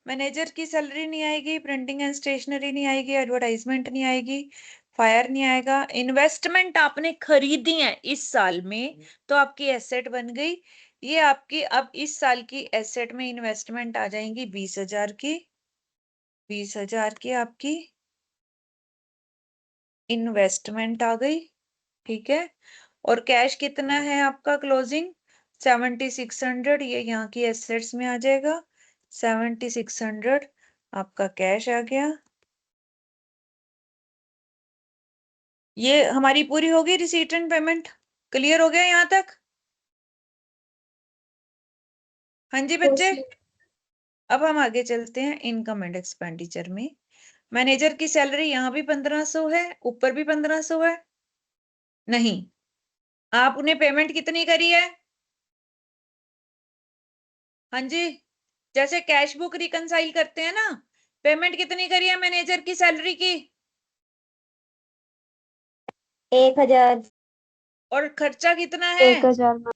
मैनेजर की सैलरी नहीं आएगी, प्रिंटिंग एंड स्टेशनरी नहीं आएगी, एडवर्टाइजमेंट नहीं आएगी, फायर नहीं आएगा। इन्वेस्टमेंट आपने खरीदी है इस साल में, तो आपकी एसेट बन गई। ये आपकी अब इस साल की एसेट में इन्वेस्टमेंट आ जाएंगी 20,000 की, 20,000 की आपकी इन्वेस्टमेंट आ गई, ठीक है। और कैश कितना है आपका क्लोजिंग, 7600, ये यहाँ की एसेट्स में आ जाएगा, 7600 आपका कैश आ गया। ये हमारी पूरी होगी रिसीट एंड पेमेंट, क्लियर हो गया यहाँ तक। हाँ जी Yes, बच्चे, ma'am. अब हम आगे चलते हैं इनकम एंड एक्सपेंडिचर में। मैनेजर की सैलरी यहाँ भी 1500 है, ऊपर भी 1500 है, नहीं, आपने पेमेंट कितनी करी है। हाँ जी, जैसे कैश बुक रिकंसाइल करते हैं ना, पेमेंट कितनी करी है मैनेजर की सैलरी की, 1,000. और खर्चा कितना है, 1000 मैम।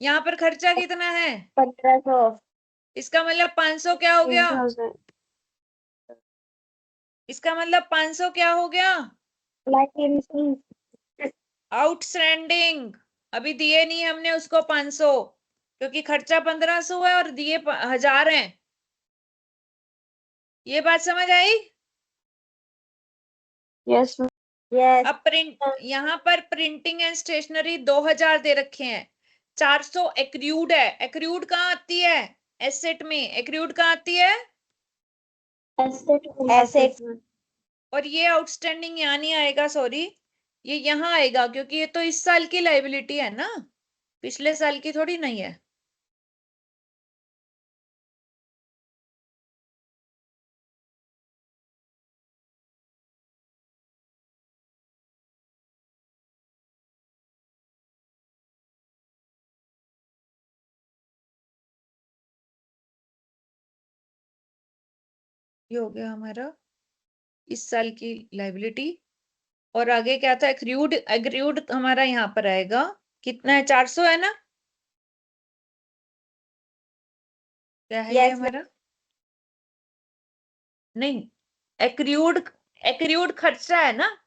यहाँ पर खर्चा कितना है, 1,500. इसका मतलब 500 क्या हो गया, 1000। इसका मतलब 500 क्या हो गया, Like in आउटस्टैंडिंग। अभी दिए नहीं हमने उसको 500, क्योंकि खर्चा 1500 है और दिए 1000 हैं। ये बात समझ आई। Yes ma'am. yes. अब प्रिंट, यहाँ पर प्रिंटिंग एंड स्टेशनरी 2000 दे रखे हैं, 400 एक्रूड है। एक्रूड कहाँ आती है, एसेट में। एक्रूड कहाँ आती है, Asset. Asset. ma'am. और ये आउटस्टैंडिंग यहाँ नहीं आएगा, सॉरी, ये यहाँ आएगा, क्योंकि ये तो इस साल की लाइबिलिटी है ना, पिछले साल की थोड़ी नहीं है। ये हो गया हमारा इस साल की लाइबिलिटी। और आगे क्या था, एक्रूड। एक्रूड हमारा यहाँ पर आएगा, कितना है, 400 है ना, क्या है ये Yes, ma'am. हमारा, नहीं, एक्रूड, एक्रूड खर्चा है ना,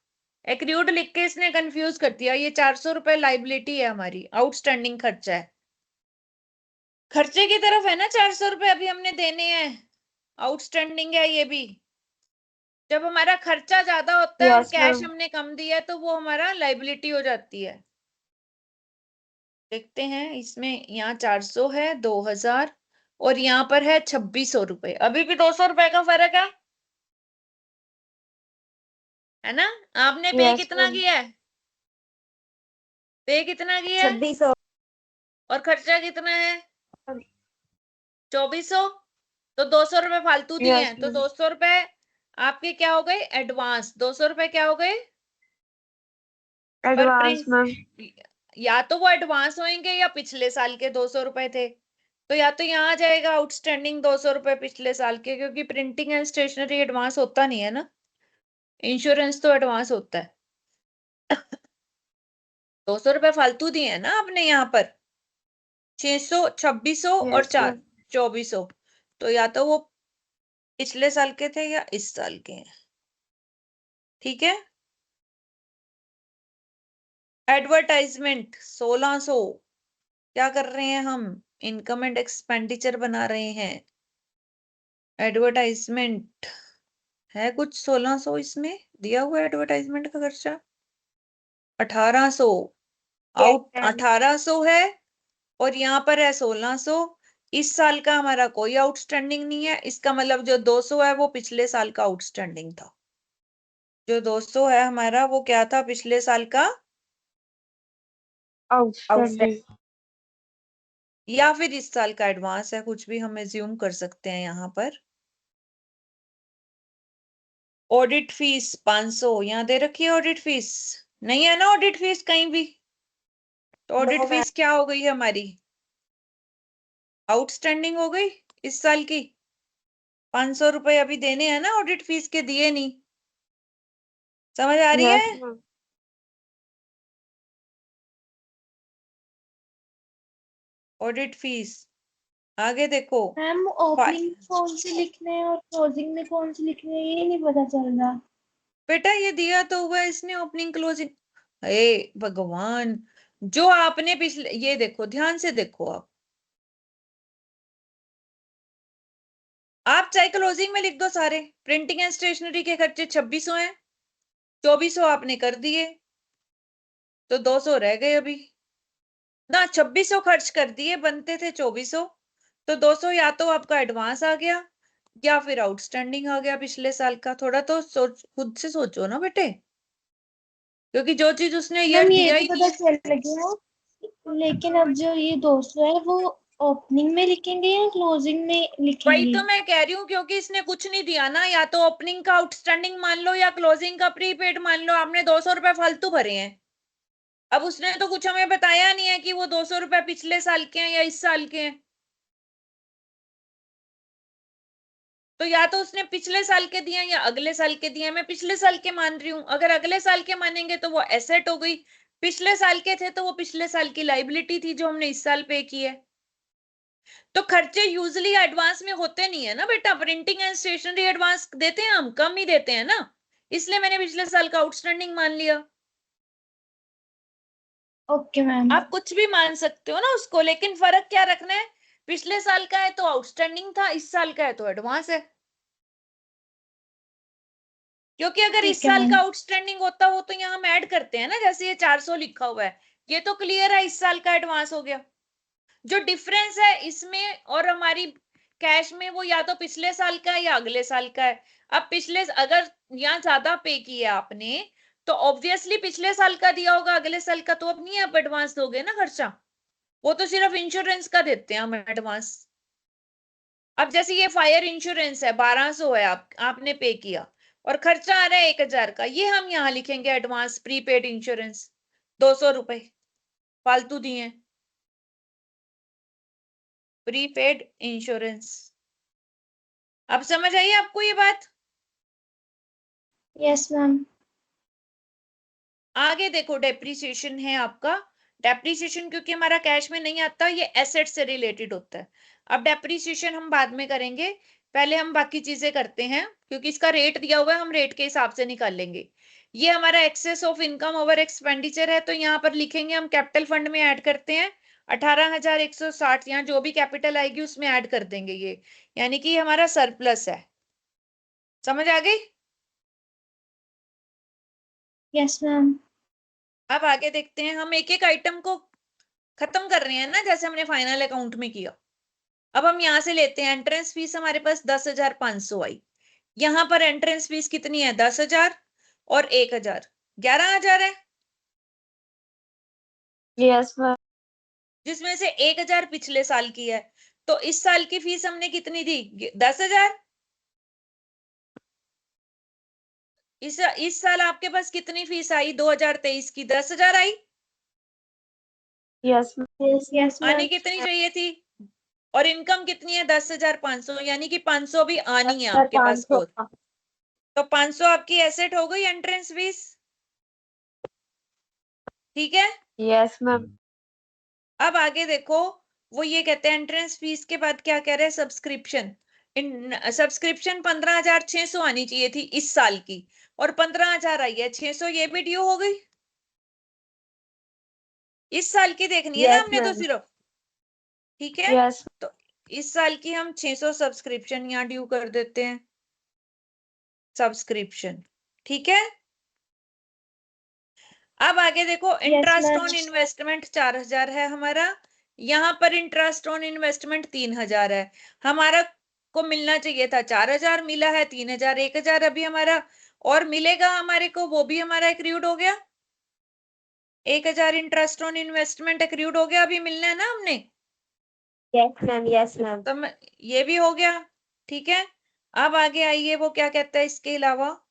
एक्रूड लिख के इसने कंफ्यूज कर दिया। ये 400 रुपए लाइबिलिटी है हमारी, आउटस्टैंडिंग खर्चा है, खर्चे की तरफ है ना 400 रुपए अभी हमने देने हैं, आउटस्टैंडिंग है ये भी। जब हमारा खर्चा ज्यादा होता है और यस कैश मैम। हमने कम दिया है, तो वो हमारा लाइबिलिटी हो जाती है। देखते हैं इसमें, यहाँ 400 है, 2000 और यहाँ पर है 2600 रुपए। अभी भी 200 रुपए का फर्क है ना। आपने पे Yes, कितना ma'am. किया है? पे कितना किया है 2600। और खर्चा कितना है? 2400। तो 200 रुपए फालतू दिए Yes, हैं, तो ma'am. 200 रुपए आपके क्या हो गए? एडवांस। 200 रुपए क्या हो गए? पर Advance, प्रिंट, ma'am. या तो वो एडवांस होंगे या पिछले साल के 200 रुपए थे, तो या तो यहाँ आ जाएगा आउटस्टैंडिंग 200 रुपए पिछले साल के, क्योंकि प्रिंटिंग एंड स्टेशनरी एडवांस होता नहीं है ना, इंश्योरेंस तो एडवांस होता है। 200 रुपए फालतू दिए हैं ना आपने यहाँ पर, 600, 2600 और Yes, ma'am. 2400, तो या तो वो पिछले साल के थे या इस साल के हैं। ठीक है। एडवर्टाइजमेंट 1600, क्या कर रहे हैं हम? इनकम एंड एक्सपेंडिचर बना रहे हैं। एडवर्टाइजमेंट है कुछ 1600 इसमें दिया हुआ है, एडवर्टाइजमेंट का खर्चा 1800, आउट ma'am. 1800 है और यहाँ पर है 1600। इस साल का हमारा कोई आउटस्टैंडिंग नहीं है, इसका मतलब जो 200 है वो पिछले साल का आउटस्टैंडिंग था। जो 200 है हमारा वो क्या था? पिछले साल का Outstanding. या फिर इस साल का एडवांस है, कुछ भी हम एज्यूम कर सकते हैं यहाँ पर। ऑडिट फीस 500 यहाँ दे रखी है। ऑडिट फीस नहीं है ना, ऑडिट फीस कहीं भी, तो ऑडिट No, फीस क्या हो गई है हमारी? आउटस्टैंडिंग हो गई इस साल की। 500 रुपए अभी देने हैं ना, ऑडिट फीस के दिए नहीं। समझ आ रही Yes, है? ma'am. ऑडिट फीस आगे देखो। मैम फा- ओपनिंग में कौन से लिखने हैं और क्लोजिंग में कौन से लिखने हैं ये नहीं पता चल रहा। बेटा ये दिया तो हुआ है इसने, ओपनिंग क्लोजिंग। हे भगवान, जो आपने पिछले, ये देखो ध्यान से देखो, आप चाहे क्लोजिंग में लिख दो सारे। प्रिंटिंग एंड स्टेशनरी के खर्चे 2600 हैं, 2400 आपने कर दिए, तो 200 रह गए अभी ना। 2600 खर्च कर दिए, बनते थे 2400, तो 200 या तो आपका एडवांस आ गया या फिर आउटस्टैंडिंग आ गया पिछले साल का। थोड़ा तो सोच, खुद से सोचो ना बेटे, क्योंकि जो चीज उसने ईयर मैम ये दिया तो ही पता नहीं। चल गया, लेकिन अब जो ये 200 है वो ओपनिंग में लिखेंगे या क्लोजिंग में वही लिखेंगे। तो मैं कह रही हूँ, क्योंकि इसने कुछ नहीं दिया ना, या तो ओपनिंग का आउटस्टैंडिंग मान लो या क्लोजिंग का प्रीपेड मान लो। आपने 200 रुपए फालतू भरे हैं। अब उसने तो कुछ हमें बताया नहीं है कि वो 200 रुपए पिछले साल के हैं या इस साल के हैं। तो या तो उसने पिछले साल के दिए या अगले साल के दिए। मैं पिछले साल के मान रही हूँ, अगर अगले साल के मानेंगे तो वो एसेट हो गई, पिछले साल के थे तो वो पिछले साल की लाइबिलिटी थी जो हमने इस साल पे की है। तो खर्चे यूजली एडवांस में होते नहीं है ना बेटा। प्रिंटिंग एंड स्टेशनरी एडवांस देते हैं हम, कम ही देते हैं ना, इसलिए मैंने पिछले साल का आउटस्टैंडिंग मान लिया। Okay ma'am. आप कुछ भी मान सकते हो ना उसको, लेकिन फर्क क्या रखना है? पिछले साल का है तो आउटस्टैंडिंग था, इस साल का है तो एडवांस है। क्योंकि अगर इस ठीक है साल मैम। का आउटस्टैंडिंग होता हो तो यहाँ हम ऐड करते हैं ना, जैसे ये 400 लिखा हुआ है, ये तो क्लियर है इस साल का एडवांस हो गया। जो डिफरेंस है इसमें और हमारी कैश में, वो या तो पिछले साल का है या अगले साल का है। अब पिछले, अगर यहाँ ज्यादा पे किया आपने तो ऑब्वियसली पिछले साल का दिया होगा, अगले साल का तो अब नहीं आप एडवांस दोगे ना खर्चा। वो तो सिर्फ इंश्योरेंस का देते हैं हम एडवांस। अब जैसे ये फायर इंश्योरेंस है, 1200 है, आपने पे किया और खर्चा आ रहा है 1000 का, ये हम यहाँ लिखेंगे एडवांस प्रीपेड इंश्योरेंस। 200 रुपए फालतू दिए हैं, प्रीपेड इंश्योरेंस। अब समझ आई आपको ये बात? Yes ma'am. आगे देखो, डेप्रिसिएशन है आपका। डेप्रिसिएशन क्योंकि हमारा कैश में नहीं आता, ये एसेट से रिलेटेड होता है। अब डेप्रिसिएशन हम बाद में करेंगे, पहले हम बाकी चीजें करते हैं, क्योंकि इसका रेट दिया हुआ है, हम रेट के हिसाब से निकाल लेंगे। ये हमारा excess of income over expenditure है, तो यहाँ पर लिखेंगे हम कैपिटल फंड में ऐड करते हैं 18,160। यहाँ जो भी कैपिटल आएगी उसमें ऐड कर देंगे ये, यानी कि हमारा सरप्लस है। समझ आ गई? Yes ma'am. अब आगे देखते हैं, हम एक एक आइटम को खत्म कर रहे हैं ना, जैसे हमने फाइनल अकाउंट में किया। अब हम यहां से लेते हैं, एंट्रेंस फीस हमारे पास 10,500 आई। यहां पर एंट्रेंस फीस कितनी है? 10,000 और 1,000, 11,000 है, यस मैम। जिसमें से 1,000 पिछले साल की है। तो इस साल की फीस हमने कितनी दी? 10,000। इस साल आपके पास कितनी फीस आई 2023 की? 10,000 आई। यस यस यस आनी मैम। कितनी चाहिए थी? और इनकम कितनी है? 10,500, यानी कि 500 भी आनी है आपके पास और। तो 500 आपकी एसेट हो गई एंट्रेंस फीस, ठीक है। Yes ma'am. अब आगे देखो, वो ये कहते हैं एंट्रेंस फीस के बाद क्या कह रहे हैं? सब्सक्रिप्शन। सब्सक्रिप्शन 15,600 आनी चाहिए थी इस साल की, और 15,000 आई है। 600 ये भी ड्यू हो गई। इस साल की देखनी है ना यस हमने तो मैम। सिर्फ, ठीक है। यस तो इस साल की हम 600 सब्सक्रिप्शन यहाँ ड्यू कर देते हैं, सब्सक्रिप्शन, ठीक है। अब आगे देखो, yes interest ma'am. On investment 4,000 है हमारा। यहाँ पर इंटरेस्ट ऑन इन्वेस्टमेंट 3,000 है। हमारा को मिलना चाहिए था 4,000, मिला है 3,000, 1,000 अभी हमारा और मिलेगा हमारे को, वो भी हमारा एक्रूड हो गया। 1,000 इंटरेस्ट ऑन इन्वेस्टमेंट एक्रूड हो गया, अभी मिलना है ना हमने। Yes ma'am, yes ma'am. तो ये भी हो गया, ठीक है। अब आगे आइए, वो क्या कहता है इसके अलावा?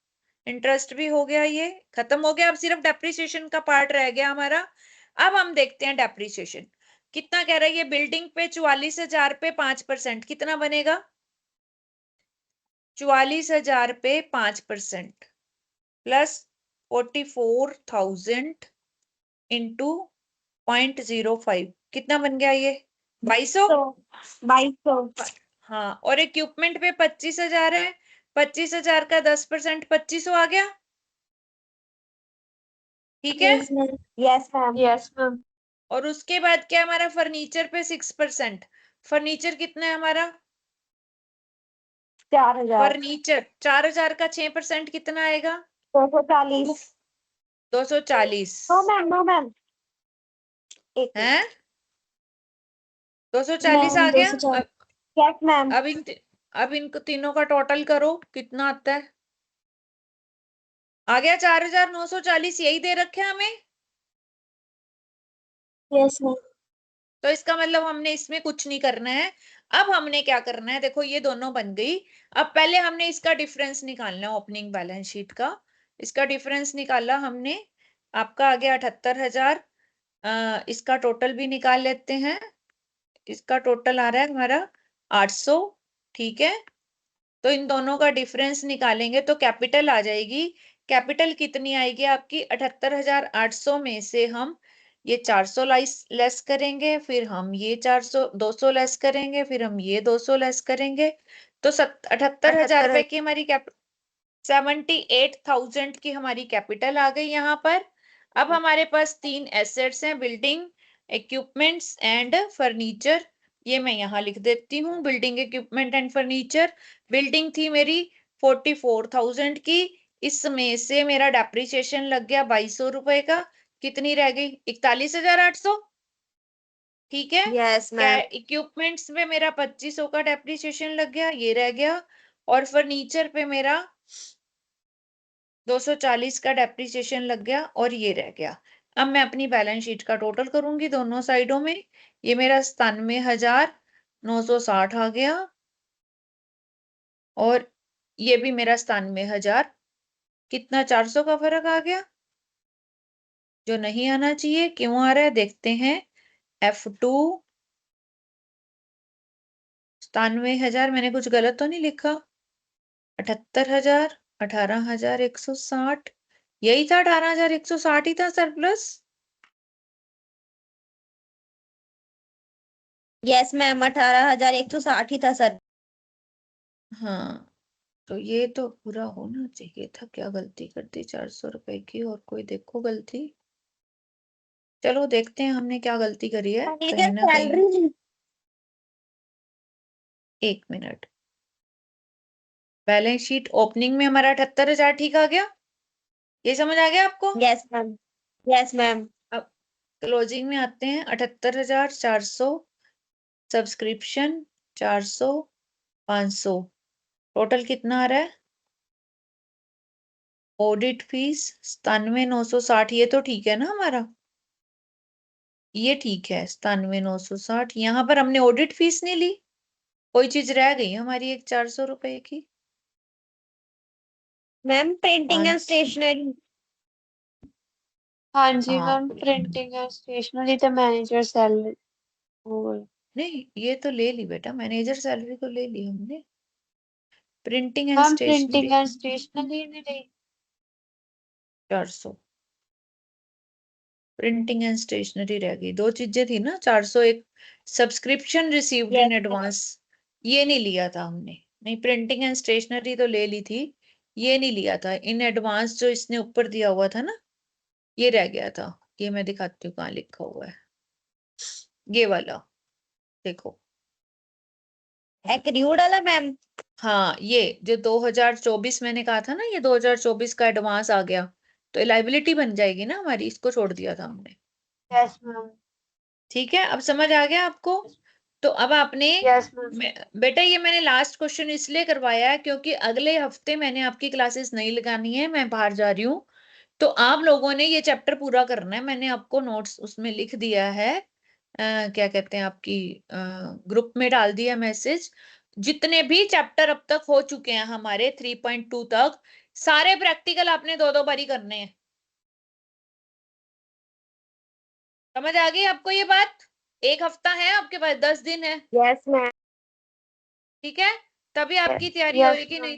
इंटरेस्ट भी हो गया, ये खत्म हो गया। अब सिर्फ डेप्रिसिएशन का पार्ट रह गया हमारा। अब हम देखते हैं डेप्रिसिएशन कितना कह रहा है। ये बिल्डिंग पे 44,000 पे 5%, कितना बनेगा? 44,000 पे 5% प्लस 44,000 इंटू 0.05, कितना बन गया ये? 2,200। 2200। हाँ, और इक्विपमेंट पे 25,000 है। 25,000 का 10% 2,500 आ गया, ठीक है। Yes ma'am. Yes ma'am. Yes ma'am. और उसके बाद क्या हमारा? फर्नीचर पे 6%। फर्नीचर कितना है हमारा? 4,000। फर्नीचर 4,000 का 6% कितना आएगा? 240। 240 नो मैम, नो मैम। एक है। मिनट। 240 आ मैम गया। 204। Yes ma'am. अब इनको तीनों का टोटल करो, कितना आता है? आ गया 4,940, यही दे रखे हैं हमें। Yes ma'am. तो इसका मतलब हमने इसमें कुछ नहीं करना है। अब हमने क्या करना है? देखो ये दोनों बन गई। अब पहले हमने इसका डिफरेंस निकालना है, ओपनिंग बैलेंस शीट का। इसका डिफरेंस निकाला हमने, आपका आ गया 78,000। इसका टोटल भी निकाल लेते हैं। इसका टोटल आ रहा है हमारा 800, ठीक है। तो इन दोनों का डिफरेंस निकालेंगे तो कैपिटल आ जाएगी। कैपिटल कितनी आएगी आपकी? 78,800 में से हम ये 400 लेस करेंगे, फिर हम ये 200 लेस करेंगे, फिर हम ये 200 लेस करेंगे। तो 78,000 रुपए की हमारी 78,000 की हमारी कैपिटल आ गई यहाँ पर। अब हमारे पास 3 एसेट्स हैं, बिल्डिंग, इक्विपमेंट्स एंड फर्नीचर। ये मैं यहाँ लिख देती हूँ, building, equipment and furniture. Building थी मेरी 44,000 की, इसमें से मेरा डेप्रिसिएशन लग गया 2,200 रुपए का। कितनी रह गई? 41,800, ठीक है। यस क्या मैम। इक्विपमेंट्स पे मेरा 2,500 का डेप्रिसिएशन लग गया, ये रह गया। और फर्नीचर पे मेरा 240 का डेप्रिसिएशन लग गया, और ये रह गया। अब मैं अपनी बैलेंस शीट का टोटल करूंगी दोनों साइडों में। ये मेरा 97,960 आ गया, और ये भी मेरा 97,000। कितना? 400 का फर्क आ गया, जो नहीं आना चाहिए। क्यों आ रहा है देखते हैं। F2 97,000, मैंने कुछ गलत तो नहीं लिखा? 78,000, 18,160, यही था, 18,160 ही था सरप्लस। यस मैम, 18,160 ही था सर। हाँ, तो ये तो पूरा होना चाहिए था। क्या गलती कर दी 400 रुपए की? और कोई देखो गलती। चलो देखते हैं हमने क्या गलती करी है, कहीं ना कहीं। Salary. 1 minute. Balance sheet opening में हमारा 78,000 ठीक आ गया, ये समझ आ गया आपको? Yes ma'am. Yes ma'am. Closing में आते हैं 78,400, सब्सक्रिप्शन 400, 500, टोटल कितना आ रहा है? ऑडिट फीस 97,960, ये तो ठीक है ना हमारा, ये ठीक है 97,960। यहाँ पर हमने ऑडिट फीस नहीं ली, कोई चीज रह गई हमारी एक 400 रुपए की। मैम प्रिंटिंग एंड पाँच- स्टेशनरी। हाँ जी हाँ मैम, प्रिंटिंग एंड स्टेशनरी तो मैनेजर सैलरी हो गई। नहीं, ये तो ले ली बेटा, मैनेजर सैलरी तो ले ली हमने। Printing and ma'am stationery printing and stationery नहीं रही। 400, प्रिंटिंग एंड स्टेशनरी रह गई, दो चीजें थी ना 400। एक सब्सक्रिप्शन रिसीव्ड इन एडवांस, ये नहीं लिया था हमने, नहीं प्रिंटिंग एंड स्टेशनरी तो ले ली थी, ये नहीं लिया था। इन एडवांस जो इसने ऊपर दिया हुआ था ना, ये रह गया था। ये मैं दिखाती हूँ कहाँ लिखा हुआ है, ये वाला देखो। एक्रूड वाला मैम। हाँ, ये जो 2024 मैंने कहा था ना, ये 2024 का एडवांस आ गया, तो लाइबिलिटी बन जाएगी ना हमारी, इसको छोड़ दिया था हमने। Yes ma'am. ठीक है, अब समझ आ गया आपको? तो अब आपने यस मैम। बेटा, ये मैंने लास्ट क्वेश्चन इसलिए करवाया है क्योंकि अगले हफ्ते मैंने आपकी क्लासेस नहीं लगानी है, मैं बाहर जा रही हूँ। तो आप लोगों ने ये चैप्टर पूरा करना है, मैंने आपको नोट्स उसमें लिख दिया है, क्या कहते हैं, आपकी ग्रुप में डाल दिया मैसेज। जितने भी चैप्टर अब तक हो चुके हैं हमारे 3.2 तक, सारे प्रैक्टिकल आपने 2-2 बारी करने हैं। समझ आ गई आपको ये बात? एक हफ्ता है आपके पास, 10 दिन है, यस मैम। ठीक है? तभी आपकी तैयारी यस होगी, मैम। नहीं